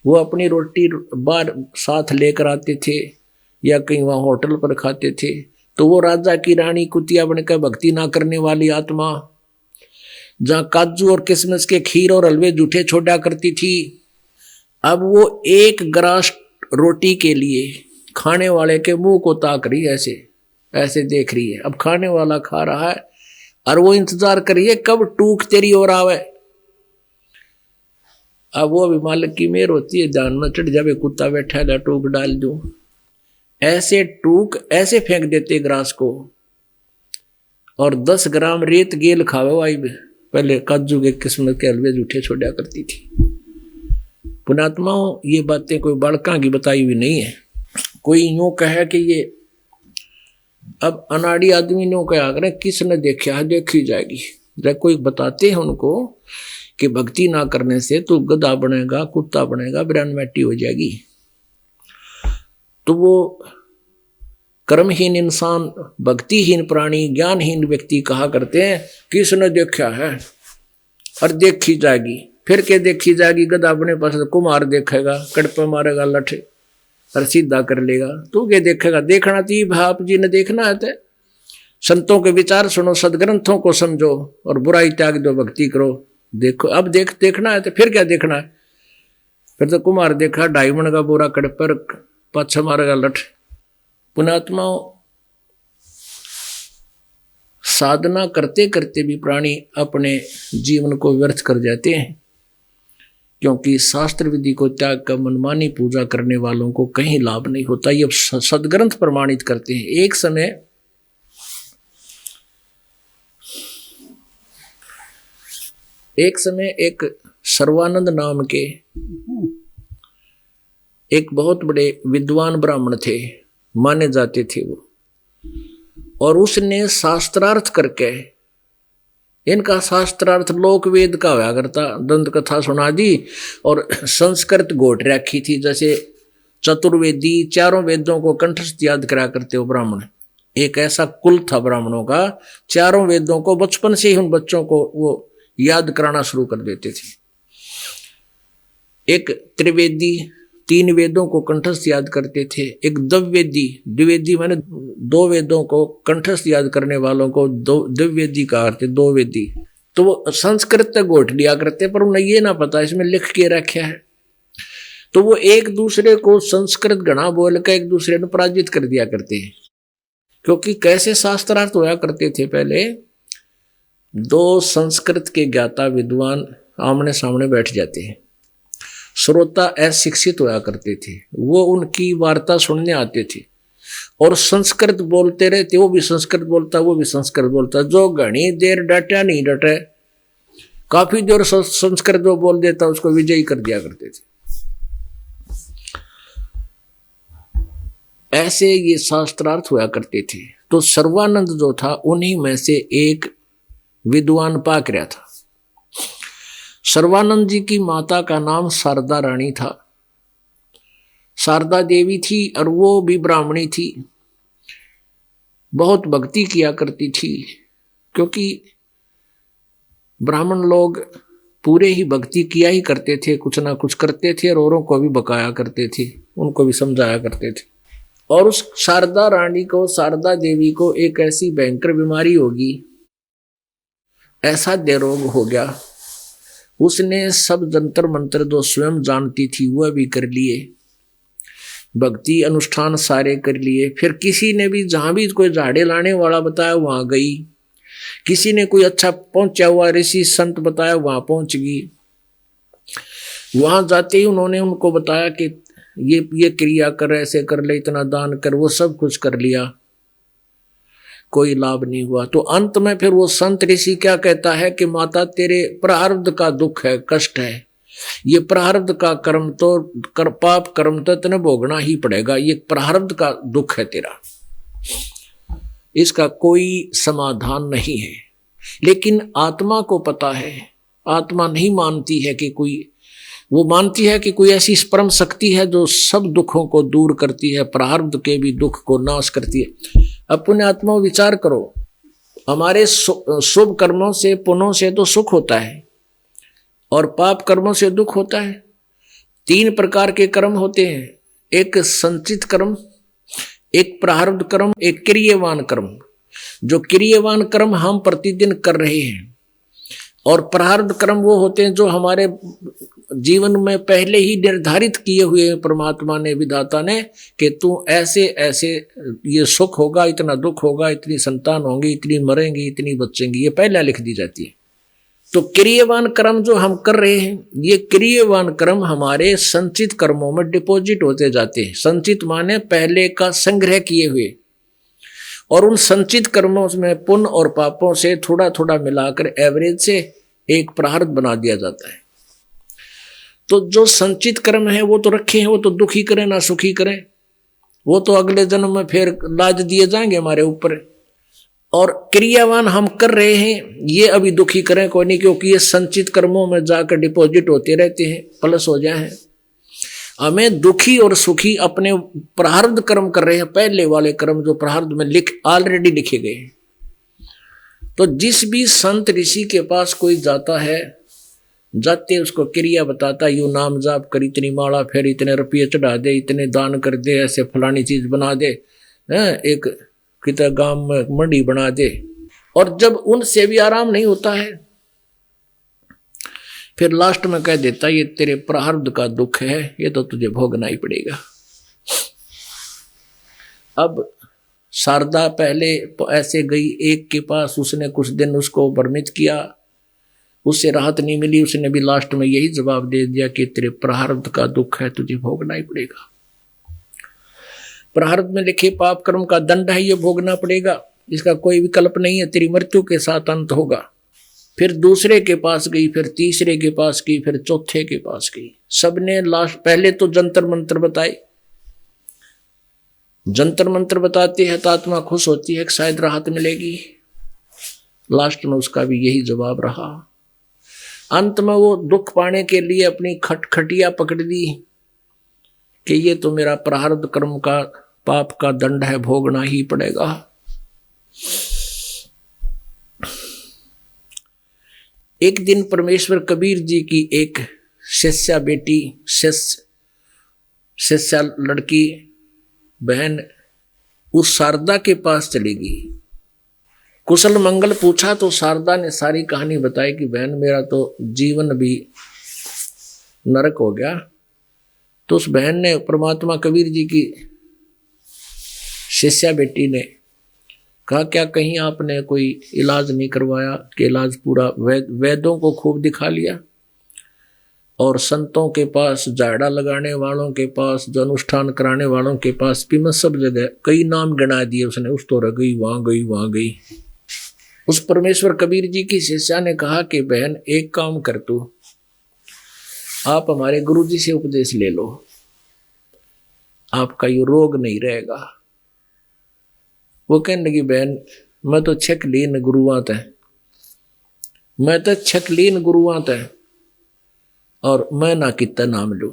वो अपनी रोटी बाहर साथ लेकर आते थे या कहीं वहाँ होटल पर खाते थे। तो वो राजा की रानी कुतिया बनकर भक्ति ना करने वाली आत्मा जहाँ काजू और किशमिश के खीर और हलवे जूठे छोड़ा करती थी, अब वो एक ग्रास रोटी के लिए खाने वाले के मुंह को ताक रही, ऐसे ऐसे देख रही है। अब खाने वाला खा रहा है और वो इंतजार करिए कब टूक तेरी ओर आवे। अब वो भी मालिक की मेहर होती है, ध्यान में चढ़ जावे, कुत्ता बैठा है टूक डाल दूं, ऐसे टूक ऐसे फेंक देते ग्रास को। और 10 ग्राम रेत गेल खावे वाई पहले काजू के किस्म के हलवे जूठे छोड़ा करती थी। पुणात्माओं, ये बातें कोई बालका की बताई हुई नहीं है। कोई यूं कहे कि ये अब अनाड़ी आदमी नो क्या करें, किसने देखा है देखी जाएगी। जब कोई बताते हैं उनको कि भक्ति ना करने से तो गधा बनेगा, कुत्ता बनेगा, ब्रह्मैटी हो जाएगी, तो वो कर्महीन इंसान, भक्तिहीन प्राणी, ज्ञानहीन व्यक्ति कहा करते हैं किसने देखा है और देखी जाएगी। फिर क्या देखी जाएगी, गधा अपने पास कुमार देखेगा, कड़पे मारेगा लठ और सीधा कर लेगा, तो क्या देखेगा। देखना चाहिए आप जी ने, देखना है तो संतों के विचार सुनो, सदग्रंथों को समझो और बुराई त्याग दो, भक्ति करो। देखो अब देखना है तो फिर क्या देखना है। फिर तो कुमार देखा 2.5 मन का बोरा कड़पर पाछा मारेगा लठ। पुणात्माओं, साधना करते करते भी प्राणी अपने जीवन को व्यर्थ कर जाते हैं, क्योंकि शास्त्र विधि को त्याग कर मनमानी पूजा करने वालों को कहीं लाभ नहीं होता। ये सदग्रंथ प्रमाणित करते हैं। एक समय एक सर्वानंद नाम के एक बहुत बड़े विद्वान ब्राह्मण थे, माने जाते थे वो, और उसने शास्त्रार्थ करके, इनका शास्त्रार्थ लोक वेद का हुआ करता, दंत कथा सुना दी और संस्कृत घोट रखी थी, जैसे चतुर्वेदी 4 वेदों को कंठस्थ याद करा करते हो ब्राह्मण। एक ऐसा कुल था ब्राह्मणों का, 4 वेदों को बचपन से ही उन बच्चों को वो याद कराना शुरू कर देते थे। एक त्रिवेदी 3 वेदों को कंठस्थ याद करते थे, एक द्विवेदी माने 2 वेदों को कंठस्थ याद करने वालों को द्विवेदी कहा करते, 2 वेदी। तो वो संस्कृत तक घोट लिया करते, पर उन्हें ये ना पता इसमें लिख के रखा है। तो वो एक दूसरे को संस्कृत गणा बोल कर एक दूसरे को पराजित कर दिया करते हैं। क्योंकि कैसे शास्त्रार्थ होया करते थे पहले, 2 संस्कृत के ज्ञाता विद्वान आमने सामने बैठ जाते हैं, श्रोता अशिक्षित होया करते थे, वो उनकी वार्ता सुनने आते थे और संस्कृत बोलते रहते, वो भी संस्कृत बोलता, वो भी संस्कृत बोलता। जो घनी देर डटा नहीं डटे, काफी देर संस्कृत जो बोल देता उसको विजयी कर दिया करते थे। ऐसे ये शास्त्रार्थ हुआ करते थे। तो सर्वानंद जो था उन्हीं में से एक विद्वान पाक रहा था। सर्वानंद जी की माता का नाम शारदा रानी था, शारदा देवी थी, और वो भी ब्राह्मणी थी, बहुत भक्ति किया करती थी। क्योंकि ब्राह्मण लोग पूरे ही भक्ति किया ही करते थे, कुछ ना कुछ करते थे और औरों को भी बकाया करते थे, उनको भी समझाया करते थे। और उस शारदा रानी को, शारदा देवी को एक ऐसी भयंकर बीमारी होगी, ऐसा देरोग हो गया, उसने सब जंतर मंत्र जो स्वयं जानती थी वह भी कर लिए, भक्ति अनुष्ठान सारे कर लिए। फिर किसी ने भी जहां भी कोई झाड़े लाने वाला बताया वहां गई, किसी ने कोई अच्छा पहुंचा हुआ ऋषि संत बताया वहां पहुंच गई। वहां जाते ही उन्होंने उनको बताया कि ये क्रिया कर, ऐसे कर ले, इतना दान कर, वो सब कुछ कर लिया, कोई लाभ नहीं हुआ। तो अंत में फिर वो संत ऋषि क्या कहता है कि माता तेरे प्रारब्ध का दुख है, कष्ट है, ये प्रारब्ध का कर्म तो पाप कर्म तो तेने भोगना ही पड़ेगा, ये प्रारब्ध का दुख है तेरा, इसका कोई समाधान नहीं है। लेकिन आत्मा को पता है आत्मा नहीं मानती है कि कोई, वो मानती है कि कोई ऐसी परम शक्ति है जो सब दुखों को दूर करती है, प्रारब्ध के भी दुख को नाश करती है। अब पुण्य आत्मा विचार करो, हमारे शुभ कर्मों से, पुण्यों से तो सुख होता है और पाप कर्मों से दुख होता है। 3 प्रकार के कर्म होते हैं, एक संचित कर्म, एक प्रारब्ध कर्म, एक क्रियवान कर्म। जो क्रियवान कर्म हम प्रतिदिन कर रहे हैं, और प्रारब्ध कर्म वो होते हैं जो हमारे जीवन में पहले ही निर्धारित किए हुए हैं परमात्मा ने, विधाता ने, कि तू ऐसे ऐसे ये सुख होगा, इतना दुख होगा, इतनी संतान होंगी, इतनी मरेंगी, इतनी बचेंगी, ये पहले लिख दी जाती है। तो क्रियवान कर्म जो हम कर रहे हैं, ये क्रियवान कर्म हमारे संचित कर्मों में डिपॉजिट होते जाते हैं। संचित माने पहले का संग्रह किए हुए, और उन संचित कर्मों में पुण्य और पापों से थोड़ा थोड़ा मिलाकर एवरेज से एक प्रारब्ध बना दिया जाता है। तो जो संचित कर्म है वो तो रखे हैं, वो तो दुखी करें ना सुखी करें, वो तो अगले जन्म में फिर लाद दिए जाएंगे हमारे ऊपर। और क्रियावान हम कर रहे हैं, ये अभी दुखी करें कोई नहीं, क्योंकि ये संचित कर्मों में जाकर डिपॉजिट होते रहते हैं, प्लस हो जाए हैं। हमें दुखी और सुखी अपने प्रारब्ध कर्म कर रहे हैं, पहले वाले कर्म जो प्रारब्ध में ऑलरेडी लिखे गए हैं। तो जिस भी संत ऋषि के पास कोई जाता है, जाते उसको क्रिया बताता, यू नाम जाप कर, इतनी माला फेर, इतने रुपये चढ़ा दे, इतने दान कर दे, ऐसे फलानी चीज बना दे, एक कितना गांव में मंडी बना दे। और जब उनसे भी आराम नहीं होता है, फिर लास्ट में कह देता ये तेरे प्रारब्ध का दुख है, ये तो तुझे भोगना ही पड़ेगा। अब शारदा पहले ऐसे गई एक के पास, उसने कुछ दिन उसको भ्रमित किया, उससे राहत नहीं मिली, उसने भी लास्ट में यही जवाब दे दिया कि तेरे प्रारब्ध का दुख है, तुझे भोगना ही पड़ेगा। प्रारब्ध में लिखे पाप कर्म का दंड है, ये भोगना पड़ेगा, इसका कोई विकल्प नहीं है, तेरी मृत्यु के साथ अंत होगा। फिर दूसरे के पास गई, फिर तीसरे के पास गई, फिर चौथे के पास गई। सबने लास्ट पहले तो जंतर मंत्र बताए, जंतर मंत्र बताते हैं तो आत्मा खुश होती है कि शायद राहत मिलेगी। लास्ट में उसका भी यही जवाब रहा। अंत में वो दुख पाने के लिए अपनी खटखटिया पकड़ ली कि ये तो मेरा प्रारब्ध कर्म का पाप का दंड है, भोगना ही पड़ेगा। एक दिन परमेश्वर कबीर जी की एक शिष्या बेटी, शिष्या लड़की बहन उस शारदा के पास चली गई। कुशल मंगल पूछा तो शारदा ने सारी कहानी बताई कि बहन मेरा तो जीवन भी नरक हो गया। तो उस बहन ने, परमात्मा कबीर जी की शिष्या बेटी ने कहा, क्या कहीं आपने कोई इलाज नहीं करवाया? कि इलाज पूरा वैद्यों को खूब दिखा लिया, और संतों के पास, झाड़ा लगाने वालों के पास, जो अनुष्ठान कराने वालों के पास भी, मैं सब जगह कई नाम गिना दिए उसने, उस तो रह गई, वहां गई, वहां गई। उस परमेश्वर कबीर जी की शिष्या ने कहा कि बहन एक काम कर, तू आप हमारे गुरु जी से उपदेश ले लो, आपका ये रोग नहीं रहेगा। वो कहने लगी, बहन मैं तो छकलीन गुरुआत है, मैं तो छकलीन गुरुआत है, और मैं ना कितना नाम लूं।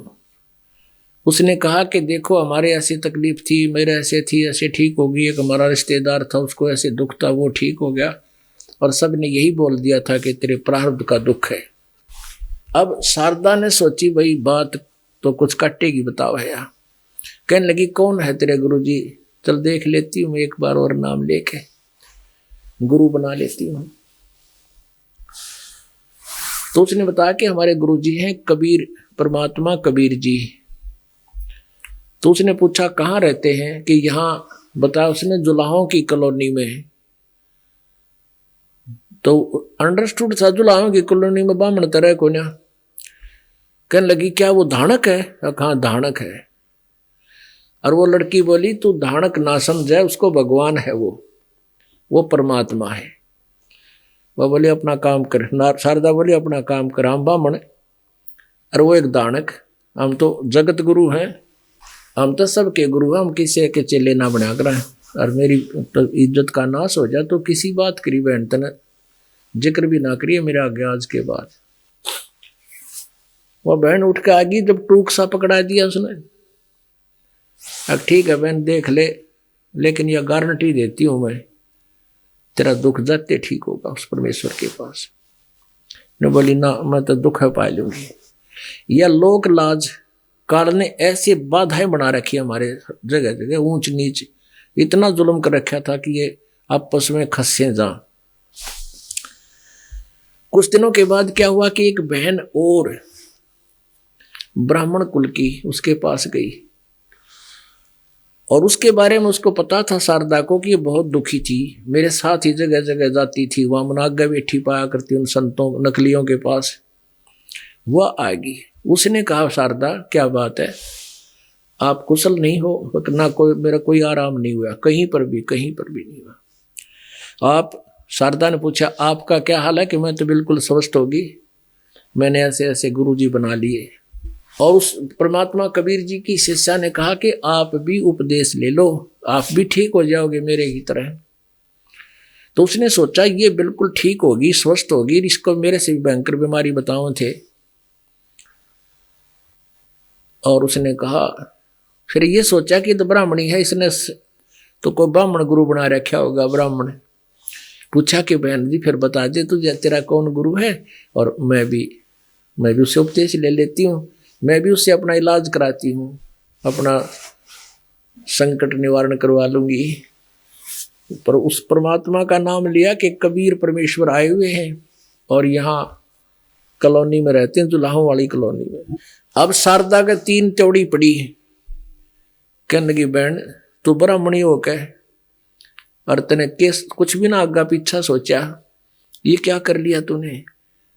उसने कहा कि देखो हमारे ऐसी तकलीफ थी, मेरे ऐसे थी, ऐसे ठीक हो गई। एक हमारा रिश्तेदार था, उसको ऐसे दुख था, वो ठीक हो गया, और सब ने यही बोल दिया था कि तेरे प्रारब्ध का दुख है। अब शारदा ने सोची भाई बात तो कुछ काटेगी, बताओ है यार। कहने लगी, कौन है तेरे गुरुजी? चल देख लेती हूँ एक बार और नाम लेके गुरु बना लेती हूँ। तो उसने बताया कि हमारे गुरुजी हैं कबीर, परमात्मा कबीर जी। तो उसने पूछा कहाँ रहते हैं? कि यहाँ बताया उसने, जुलाहों की कॉलोनी में। तो अंडरस्टूड था जुलाहों की कॉलोनी में बामण तरह को ना। कहने लगी, क्या वो धानक है? कहाँ धानक है? और वो लड़की बोली, तू धानक ना समझे, उसको भगवान है वो परमात्मा है। वह बोले अपना काम कर। शारदा बोली अपना काम कर, हम बामण और वो एक दानक, हम तो जगत गुरु हैं, हम तो सबके गुरु हैं, हम किसी के चेले ना बना कर। और मेरी तो इज्जत का नाश हो जाए तो किसी बात करी बहन तने जिक्र भी ना करिए मेरे आगे आज के बाद। वह बहन उठ के आ गई, जब टूक सा पकड़ा दिया उसने। अब ठीक है बहन देख ले, लेकिन यह गारंटी देती हूं मैं, तेरा दुख जाते ठीक होगा उस परमेश्वर के पास। ने बोली ना, मैं तो दुख है पा लूंगी। यह लोक लाज काल ने ऐसी बाधाएं बना रखी हमारे जगह जगह, ऊंच नीच इतना जुल्म कर रखा था कि ये आपस में खस्से जा। कुछ दिनों के बाद क्या हुआ कि एक बहन और ब्राह्मण कुल की उसके पास गई, और उसके बारे में उसको पता था शारदा को कि ये बहुत दुखी थी, मेरे साथ ही जगह जगह जाती थी, वहां मनागा बैठी पाया करती उन संतों नकलियों के पास। वह आ गई, उसने कहा शारदा क्या बात है, आप कुशल नहीं हो? ना कोई मेरा कोई आराम नहीं हुआ, कहीं पर भी नहीं हुआ। आप, शारदा ने पूछा आपका क्या हाल है? कि मैं तो बिल्कुल स्वस्थ होगी, मैंने ऐसे ऐसे गुरु जी बना लिए। और उस परमात्मा कबीर जी की शिष्या ने कहा कि आप भी उपदेश ले लो, आप भी ठीक हो जाओगे मेरे की तरह। तो उसने सोचा ये बिल्कुल ठीक होगी, स्वस्थ होगी, इसको मेरे से भी भयंकर बीमारी बताओ थे। और उसने कहा, फिर ये सोचा कि तो ब्राह्मणी है, इसने तो कोई ब्राह्मण गुरु बना रखा होगा। ब्राह्मण पूछा कि बहन जी फिर बता दे तुझे तेरा कौन गुरु है, और मैं भी उससे उपदेश ले लेती हूँ, मैं भी उससे अपना इलाज कराती हूँ, अपना संकट निवारण करवा लूंगी। पर उस परमात्मा का नाम लिया कि कबीर परमेश्वर आए हुए हैं और यहाँ कॉलोनी में रहते हैं, जुलाहों वाली कॉलोनी में। अब शारदा के 3 त्योड़ी पड़ी, कहने लगी बहन तू ब्राह्मणी हो के और तने केस कुछ भी ना आगा पीछा सोचा, ये क्या कर लिया तूने,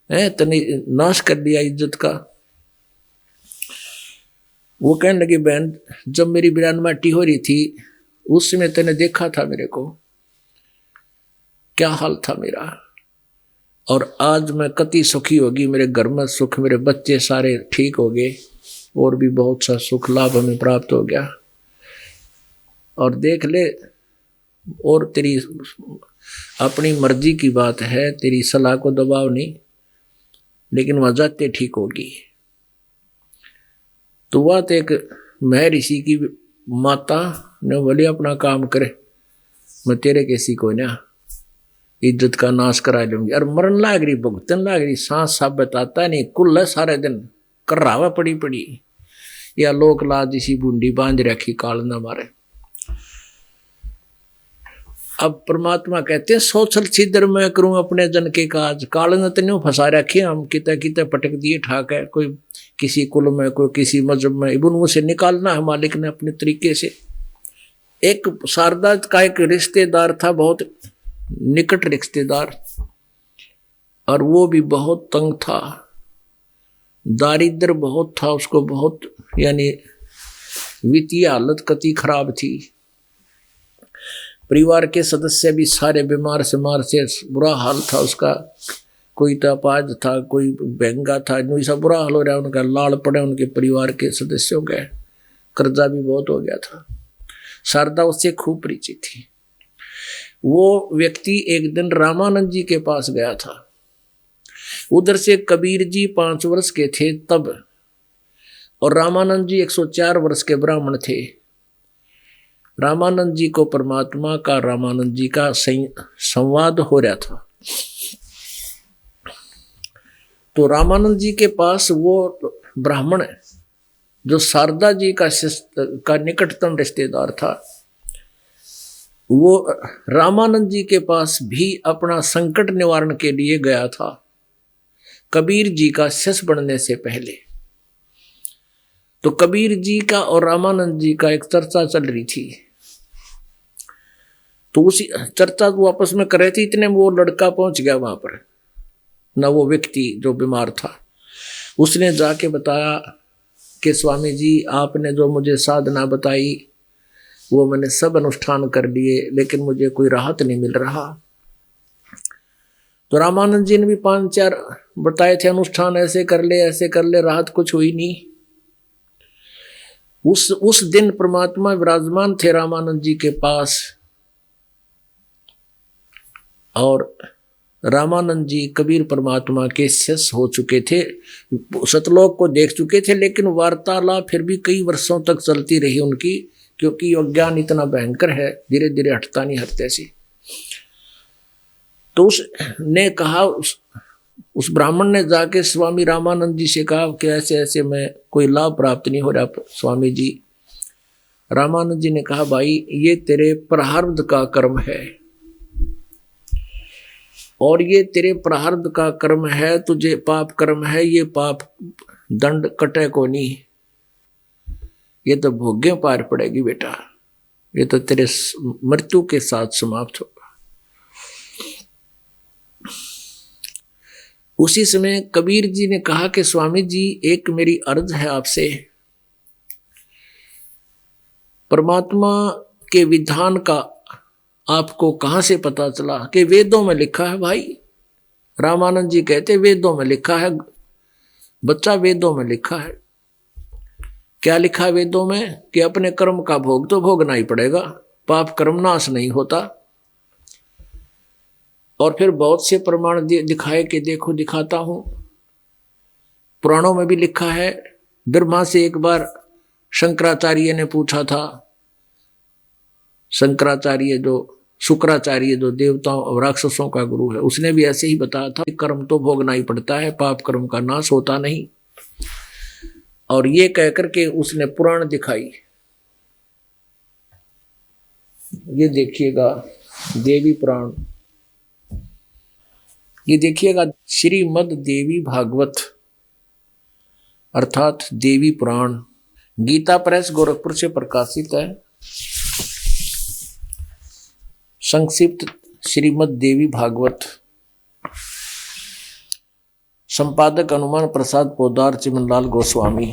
है तने नाश कर दिया इज्जत का। वो कहने लगी बहन जब मेरी बिरान माटी हो रही थी उस समय तने देखा था मेरे को, क्या हाल था मेरा, और आज मैं कति सुखी होगी, मेरे घर में सुख, मेरे बच्चे सारे ठीक हो गए, और भी बहुत सा सुख लाभ हमें प्राप्त हो गया। और देख ले, और तेरी अपनी मर्जी की बात है, तेरी सलाह को दबाव नहीं, लेकिन वह जाते ठीक होगी। तो वह तो एक महर्षि की माता ने बोली अपना काम करे, मैं तेरे किसी को ना इज्जत का नाश करा लूंगी। और मरण लाग रही, भुगतन लाग रही, सांस साफ बताता नहीं, कुल है सारे दिन कर रहा पड़ी या लोक लाज इसी बूंदी बांध रखी काल न मारे। अब परमात्मा कहते हैं सोचल छिदर मैं करूं अपने जन के काज, काल ने तो फंसा रखे हम, किते किते पटक दिए ठाक है, कोई किसी कुल में, कोई किसी मजहब में, इबन मुझसे निकालना है मालिक ने अपने तरीके से। एक शारदा का एक रिश्तेदार था, बहुत निकट रिश्तेदार, और वो भी बहुत तंग था, दारिद्र बहुत था उसको, बहुत यानी वित्तीय हालत कति खराब थी। परिवार के सदस्य भी सारे बीमार से बुरा हाल था उसका, कोई तो अपाज था, कोई बेंगा था, ऐसा बुरा हाल हो रहा है उनका, लाड़ पड़े उनके परिवार के सदस्यों के, कर्जा भी बहुत हो गया था। शारदा उससे खूब परिचित थी। वो व्यक्ति एक दिन रामानंद जी के पास गया था, उधर से कबीर जी 5 वर्ष के थे तब, और रामानंद जी 104 वर्ष के ब्राह्मण थे। रामानंद जी को परमात्मा का, रामानंद जी का संवाद हो रहा था। तो रामानंद जी के पास वो ब्राह्मण जो शारदा जी का निकटतम रिश्तेदार था, वो रामानंद जी के पास भी अपना संकट निवारण के लिए गया था, कबीर जी का शिष्य बनने से पहले। तो कबीर जी का और रामानंद जी का एक चर्चा चल रही थी, तो उसी चर्चा को आपस में कर रहे थे, इतने में वो लड़का पहुंच गया वहां पर, न वो व्यक्ति जो बीमार था। उसने जाके बताया कि स्वामी जी आपने जो मुझे साधना बताई वो मैंने सब अनुष्ठान कर लिए, लेकिन मुझे कोई राहत नहीं मिल रहा। तो रामानंद जी ने भी 5-4 बताए थे अनुष्ठान, ऐसे कर ले, राहत कुछ हुई नहीं। उस दिन परमात्मा विराजमान थे रामानंद जी के पास, और रामानंद जी कबीर परमात्मा के शिष्य हो चुके थे, सतलोक को देख चुके थे, लेकिन वार्तालाप फिर भी कई वर्षों तक चलती रही उनकी, क्योंकि अज्ञान इतना भयंकर है, धीरे धीरे हटता नहीं हटते से। तो उसने कहा, उस ब्राह्मण ने जाके स्वामी रामानंद जी से कहा कि ऐसे ऐसे मैं कोई लाभ प्राप्त नहीं हो रहा स्वामी जी। रामानंद जी ने कहा, भाई ये तेरे प्रारब्ध का कर्म है, और ये तेरे प्रारब्ध का कर्म है, तुझे पाप कर्म है, ये पाप दंड कटे को नहीं, ये तो भोग्य पार पड़ेगी बेटा, ये तो तेरे मृत्यु के साथ समाप्त होगा। उसी समय कबीर जी ने कहा कि स्वामी जी एक मेरी अर्ज है आपसे, परमात्मा के विधान का आपको कहां से पता चला? कि वेदों में लिखा है। भाई रामानंद जी कहते वेदों में लिखा है बच्चा, वेदों में लिखा है। क्या लिखा है वेदों में? कि अपने कर्म का भोग तो भोगना ही पड़ेगा, पाप कर्म नाश नहीं होता। और फिर बहुत से प्रमाण दिखाए कि देखो दिखाता हूं, पुराणों में भी लिखा है। ब्रह्मा से एक बार शंकराचार्य ने पूछा था, शंकराचार्य जो शुक्राचार्य जो देवताओं और राक्षसों का गुरु है, उसने भी ऐसे ही बताया था, कर्म तो भोगना ही पड़ता है, पाप कर्म का नाश होता नहीं। और ये कहकर के उसने पुराण दिखाई। ये देखिएगा देवी पुराण, ये देखिएगा श्रीमद देवी भागवत अर्थात देवी पुराण, गीता प्रेस गोरखपुर से प्रकाशित है। संक्षिप्त श्रीमद देवी भागवत, संपादक हनुमान प्रसाद पोदार चिमनलाल गोस्वामी,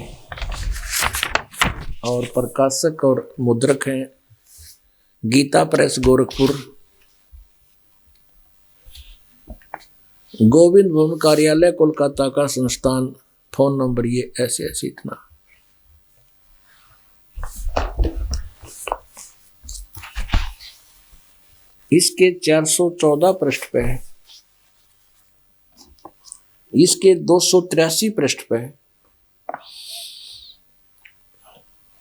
और प्रकाशक और मुद्रक हैं गीता प्रेस गोरखपुर। गोविंद भवन कार्यालय कोलकाता का संस्थान। फोन नंबर ये ऐसे ऐसे इतना। इसके 414 पृष्ठ पे है, इसके 283 पृष्ठ पे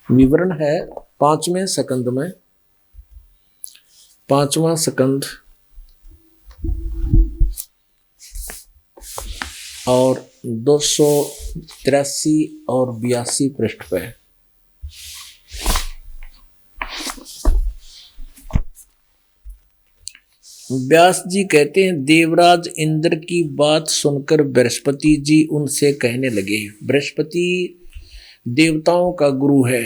विवरण है 5वें स्कंद में, 5वां स्कंद और 283 और 82 पृष्ठ पे। व्यास जी कहते हैं, देवराज इंद्र की बात सुनकर बृहस्पति जी उनसे कहने लगे। बृहस्पति देवताओं का गुरु है,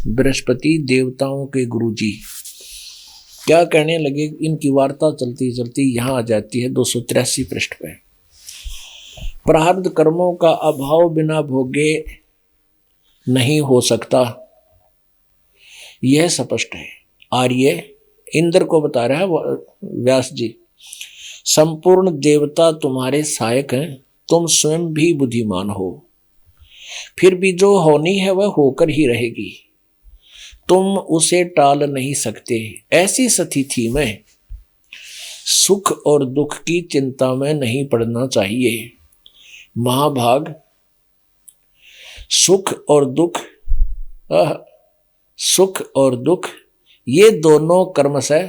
बृहस्पति देवताओं के गुरु जी क्या कहने लगे? इनकी वार्ता चलती चलती यहां आ जाती है 283 पृष्ठ पे। प्रारब्ध कर्मों का अभाव बिना भोगे नहीं हो सकता, यह स्पष्ट है। आर्य इंद्र को बता रहा है व्यास जी, संपूर्ण देवता तुम्हारे सहायक हैं, तुम स्वयं भी बुद्धिमान हो, फिर भी जो होनी है वह होकर ही रहेगी, तुम उसे टाल नहीं सकते। ऐसी स्थिति में सुख और दुख की चिंता में नहीं पड़ना चाहिए। महाभाग, सुख और दुख ये दोनों कर्मशः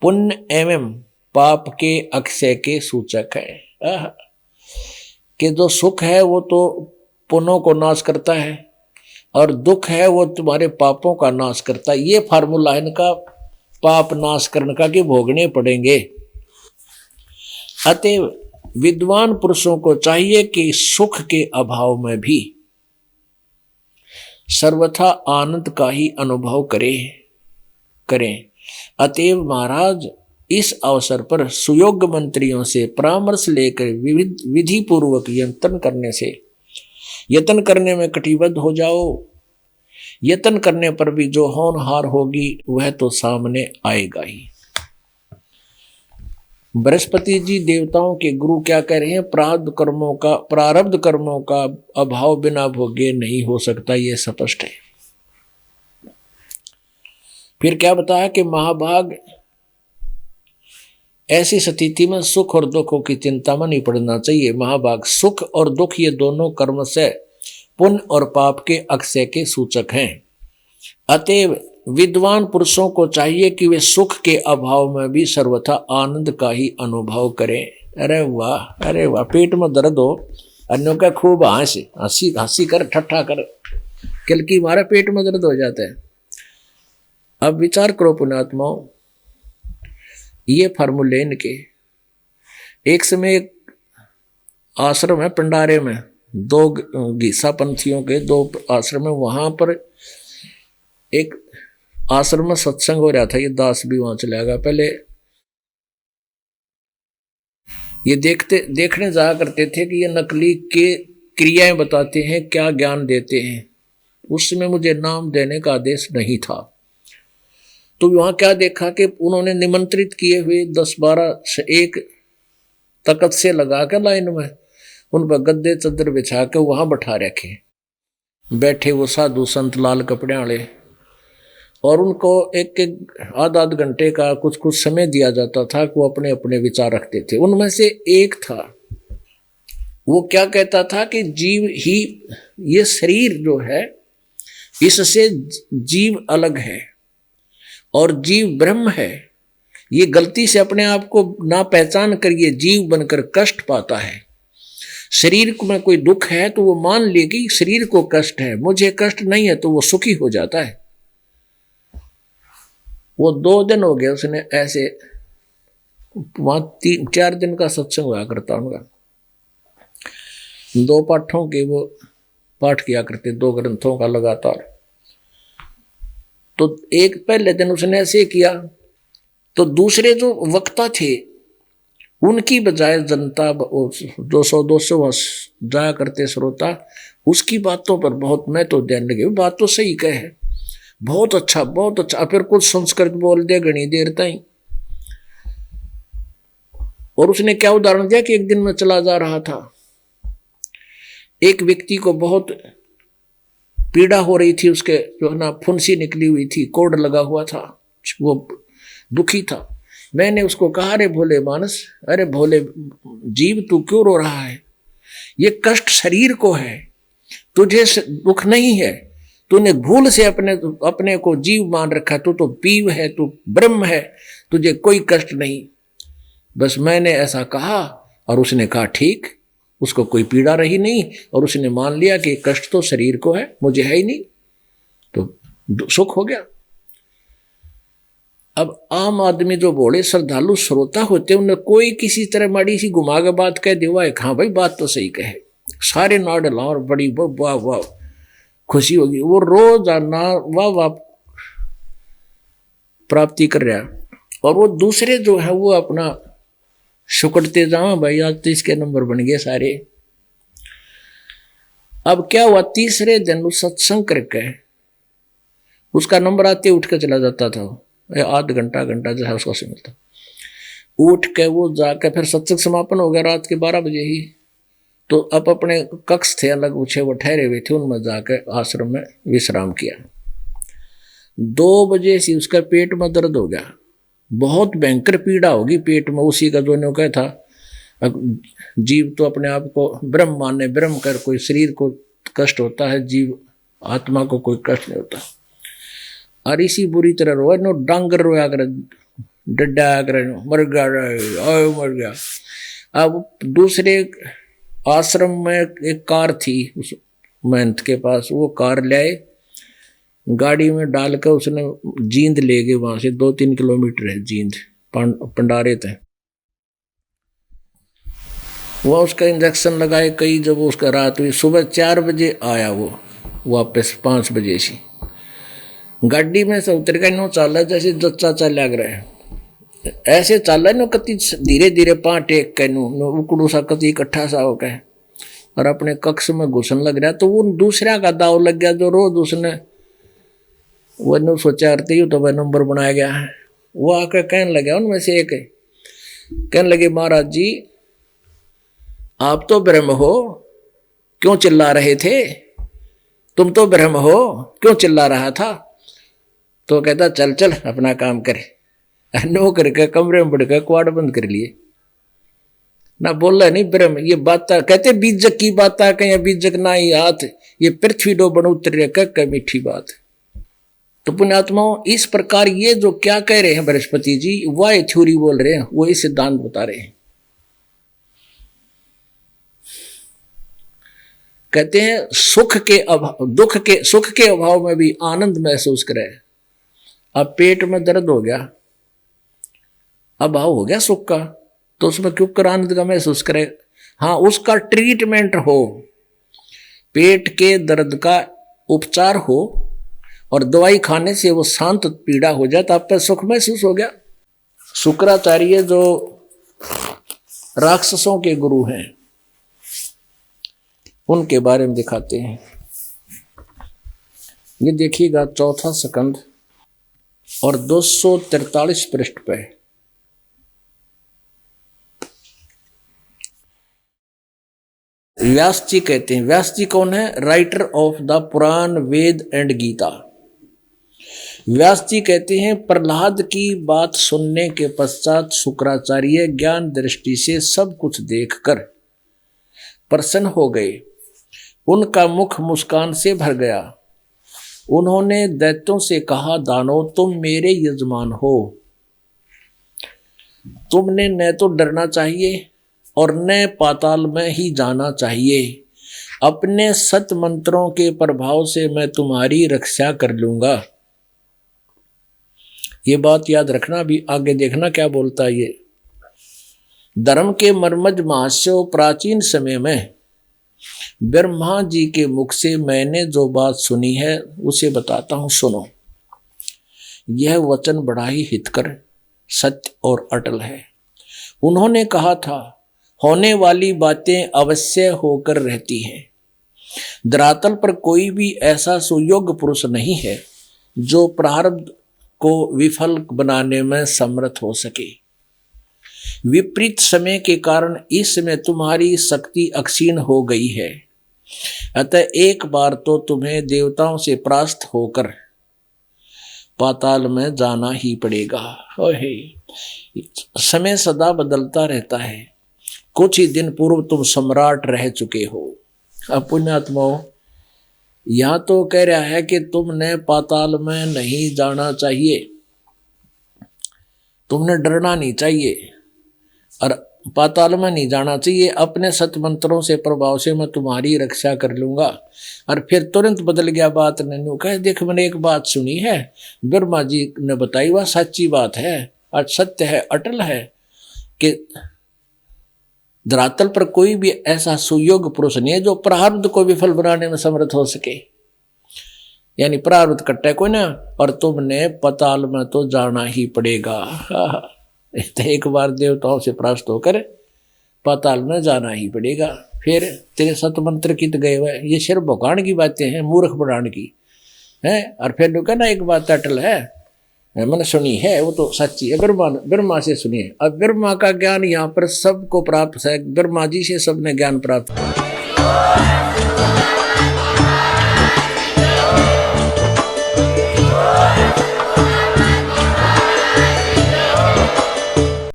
पुण्य एवं पाप के अक्षय के सूचक है। कि जो सुख है वो तो पुण्यों को नाश करता है, और दुख है वो तुम्हारे पापों का नाश करता है। ये फार्मूला है इनका, पाप नाश करने का, कि भोगने पड़ेंगे। अतएव विद्वान पुरुषों को चाहिए कि सुख के अभाव में भी सर्वथा आनंद का ही अनुभव करें। अतएव महाराज इस अवसर पर सुयोग्य मंत्रियों से परामर्श लेकर विधि पूर्वक यत्न करने में कटिबद्ध हो जाओ। यत्न करने पर भी जो होनहार होगी वह तो सामने आएगा ही। बृहस्पति जी देवताओं के गुरु क्या कह रहे हैं? प्रारब्ध कर्मों का अभाव बिना भोगे नहीं हो सकता, यह स्पष्ट है। फिर क्या बताया कि महाभाग ऐसी स्थिति में सुख और दुखों की चिंता में नहीं पड़ना चाहिए। महाभाग, सुख और दुख ये दोनों कर्म से पुण्य और पाप के अक्षय के सूचक हैं। अतएव विद्वान पुरुषों को चाहिए कि वे सुख के अभाव में भी सर्वथा आनंद का ही अनुभव करें। अरे वाह, पेट में दर्द हो, अन्यों का खूब हंसी कर, ठट्ठा कर, किलकी मारे, पेट में दर्द हो जाता है। अब विचार करो पुण्यात्माओं, ये फार्मूले इनके। एक समय एक आश्रम है पंडारे में, दो गीसा पंथियों के दो आश्रम है। वहां पर एक आश्रम में सत्संग हो रहा था, ये दास भी वहां चला गया। पहले ये देखने जाया करते थे कि ये नकली के क्रियाएं बताते हैं, क्या ज्ञान देते हैं। उस समय मुझे नाम देने का आदेश नहीं था। तो वहां क्या देखा कि उन्होंने निमंत्रित किए हुए 10-12 से एक तकत से लगा कर लाइन में उन पर गद्दे चद्दर बिछा के वहां बैठा रखे, बैठे वो साधु संत लाल कपड़े वाले, और उनको एक आध घंटे का कुछ समय दिया जाता था कि वो अपने अपने विचार रखते थे। उनमें से एक था, वो क्या कहता था कि जीव ही, ये शरीर जो है इससे जीव अलग है और जीव ब्रह्म है। ये गलती से अपने आप को ना पहचान कर ये जीव बनकर कष्ट पाता है। शरीर में कोई दुख है तो वो मान ले कि शरीर को कष्ट है, मुझे कष्ट नहीं है, तो वो सुखी हो जाता है। वो 2 दिन हो गए उसने ऐसे, वहां 3-4 दिन का सत्संग हुआ करता उनका। 2 पाठों के वो पाठ किया करते, 2 ग्रंथों का लगातार। तो एक पहले दिन उसने ऐसे किया, तो दूसरे जो वक्ता थे उनकी बजाय जनता, जो 100-200 जाया करते श्रोता, उसकी बातों पर बहुत मैं तो ध्यान लगे। बात तो सही कहे, बहुत अच्छा बहुत अच्छा। फिर कुछ संस्कृत बोल दिया घनी देर तक। और उसने क्या उदाहरण दिया कि एक दिन में चला जा रहा था, एक व्यक्ति को बहुत पीड़ा हो रही थी, उसके जो है ना फुंसी निकली हुई थी, कोड़ लगा हुआ था, वो दुखी था। मैंने उसको कहा, अरे भोले मानस, अरे भोले जीव, तू क्यों रो रहा है? ये कष्ट शरीर को है, तुझे दुख नहीं है। तूने भूल से अपने को जीव मान रखा। तू तो पीव है, तू ब्रह्म है, तुझे कोई कष्ट नहीं। बस मैंने ऐसा कहा और उसने कहा ठीक, उसको कोई पीड़ा रही नहीं और उसने मान लिया कि कष्ट तो शरीर को है, मुझे है ही नहीं, तो सुख हो गया। अब आम आदमी जो बोले श्रद्धालु श्रोता होते, उन्हें कोई किसी तरह माड़ी सी घुमा के बात कह देवा है, हाँ भाई बात तो सही कहे, सारे नाड़ लाओ और बड़ी वाह वाह खुशी होगी। वो रोजाना वाह वाह प्राप्ति कर रहा, और वो दूसरे जो है वो अपना शुक्रते जाओ, भाई आज तो इसके नंबर बन गए सारे। अब क्या हुआ, तीसरे दिन उस सत्संग करके उसका नंबर आते उठ के चला जाता था, आध घंटा जैसा उसको से मिलता। उठ के वो जाकर फिर सत्संग समापन हो गया रात के 12 बजे ही। तो अब अपने कक्ष थे अलग, उछे वो ठहरे हुए थे, उनमें जाकर आश्रम में विश्राम किया। 2 बजे से उसका पेट में दर्द हो गया, बहुत भयंकर पीड़ा होगी पेट में। उसी का जो क्या था, जीव तो अपने आप को ब्रह्म माने, ब्रह्म कर कोई शरीर को कष्ट होता है, जीव आत्मा को कोई कष्ट नहीं होता। और इसी बुरी तरह रोए नो, डांगर रोया कर, डड्डा कर, मर गया। अब दूसरे आश्रम में एक कार थी उस महंत के पास, वो कार लाए, गाड़ी में डालकर उसने जींद ले गए। वहां से 2-3 किलोमीटर है जींद, पंडारे थे। वह उसका इंजेक्शन लगाए कई, जब उसका रात हुई, सुबह 4 बजे आया वो वापस 5 बजे से। गाड़ी में से उतर का नो चाला जैसे जच्चा चल लग रहा है, ऐसे चाला नो कति धीरे धीरे 5 टेक के नो उकड़ू सा कति इकट्ठा सा हो गए, और अपने कक्ष में घुसन लग रहा। तो वो दूसरा का दाव लग गया, जो रोज उसने वो न सोचा करते ही तो वह नंबर बनाया गया है। वो आकर कहने लगे, उनमें से एक कहने लगे, महाराज जी आप तो ब्रह्म हो, क्यों चिल्ला रहे थे? तुम तो ब्रह्म हो, क्यों चिल्ला रहा था? तो कहता चल चल अपना काम करे। नो करके कमरे में बढ़कर क्वाड बंद कर लिए ना, बोला नहीं ब्रह्म ये बात कहते बीजक की बात कहीं बीजक ना ही हाथ ये पृथ्वी डो बन उतर कह मीठी बात। तो पुण्यात्माओं इस प्रकार ये जो क्या कह रहे हैं बृहस्पति जी, वह थ्योरी बोल रहे हैं, वो इस सिद्धांत बता रहे हैं। कहते हैं सुख के अभाव में भी आनंद महसूस करे। अब पेट में दर्द हो गया, अभाव हो गया सुख का, तो उसमें क्यों कर आनंद का महसूस करे। हाँ, उसका ट्रीटमेंट हो, पेट के दर्द का उपचार हो और दवाई खाने से वो शांत पीड़ा हो जाए तो आप पर सुख महसूस हो गया। शुक्राचार्य जो राक्षसों के गुरु हैं उनके बारे में दिखाते हैं। ये देखिएगा 4वां स्कंद और 243 पृष्ठ पे। व्यास जी कहते हैं, व्यास जी कौन है? Writer of the Puran, Veda and Gita. Vyas ji कहते हैं प्रहलाद की बात सुनने के पश्चात शुक्राचार्य ज्ञान दृष्टि से सब कुछ देखकर प्रसन्न हो गए। उनका मुख मुस्कान से भर गया। उन्होंने दैत्यों से कहा, दानव तुम मेरे यजमान हो, तुमने न तो डरना चाहिए और न पाताल में ही जाना चाहिए। अपने सत मंत्रों के प्रभाव से मैं तुम्हारी रक्षा कर लूंगा। ये बात याद रखना, भी आगे देखना क्या बोलता है ये। धर्म के मर्मज महाशय प्राचीन समय में ब्रह्मा जी के मुख से मैंने जो बात सुनी है उसे बताता हूं, सुनो। यह वचन बड़ा ही हितकर, सत्य और अटल है। उन्होंने कहा था, होने वाली बातें अवश्य होकर रहती हैं। धरातल पर कोई भी ऐसा सुयोग्य पुरुष नहीं है जो प्रारब्ध को विफल बनाने में समर्थ हो सके। विपरीत समय के कारण इस समय तुम्हारी शक्ति अक्षीण हो गई है, अतः एक बार तो तुम्हें देवताओं से परास्त होकर पाताल में जाना ही पड़ेगा। समय सदा बदलता रहता है। कुछ ही दिन पूर्व तुम सम्राट रह चुके हो। अब पुण्यात्माओं, यहां तो कह रहा है कि तुमने पाताल में नहीं जाना चाहिए, तुमने डरना नहीं चाहिए और पाताल में नहीं जाना चाहिए। अपने सतमंत्रों से प्रभाव से मैं तुम्हारी रक्षा कर लूंगा। और फिर तुरंत बदल गया बात। नैनू कहे, देख मैंने एक बात सुनी है, ब्रह्मा जी ने बताई, वह सच्ची बात है और सत्य है, अटल है कि धरातल पर कोई भी ऐसा सुयोग्य पुरुष नहीं है जो प्रारब्ध को विफल बनाने में समर्थ हो सके। यानी प्रारब्ध कट्टे को ना, और तुमने पाताल में तो जाना ही पड़ेगा। तो एक बार देवताओं से परास्त होकर पाताल में जाना ही पड़ेगा। फिर तेरे सतमंत्र की तो गए हुए, ये सिर्फ भोकाण की बातें हैं, मूर्ख बढ़ाने की है। और फिर लोग ना एक बात अटल है, मैंने सुनी है, वो तो सच्ची है, ब्रह्मा से सुनी है। अब ब्रह्मा का ज्ञान यहाँ पर सबको प्राप्त है, ब्रह्मा जी से सबने ज्ञान प्राप्त है।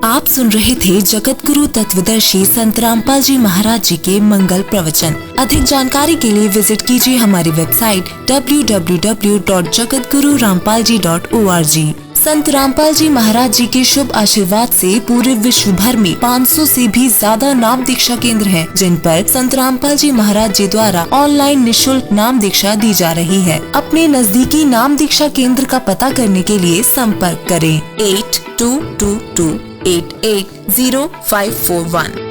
आप सुन रहे थे जगत गुरु तत्वदर्शी संत रामपाल जी महाराज जी के मंगल प्रवचन। अधिक जानकारी के लिए विजिट कीजिए हमारी वेबसाइट www.jagatgururampalji.org। संत रामपाल जी महाराज जी के शुभ आशीर्वाद से पूरे विश्व भर में 500 से भी ज्यादा नाम दीक्षा केंद्र हैं, जिन पर संत रामपाल जी महाराज जी द्वारा ऑनलाइन निःशुल्क नाम दीक्षा दी जा रही है। अपने नजदीकी नाम दीक्षा केंद्र का पता करने के लिए संपर्क करें 8222880541।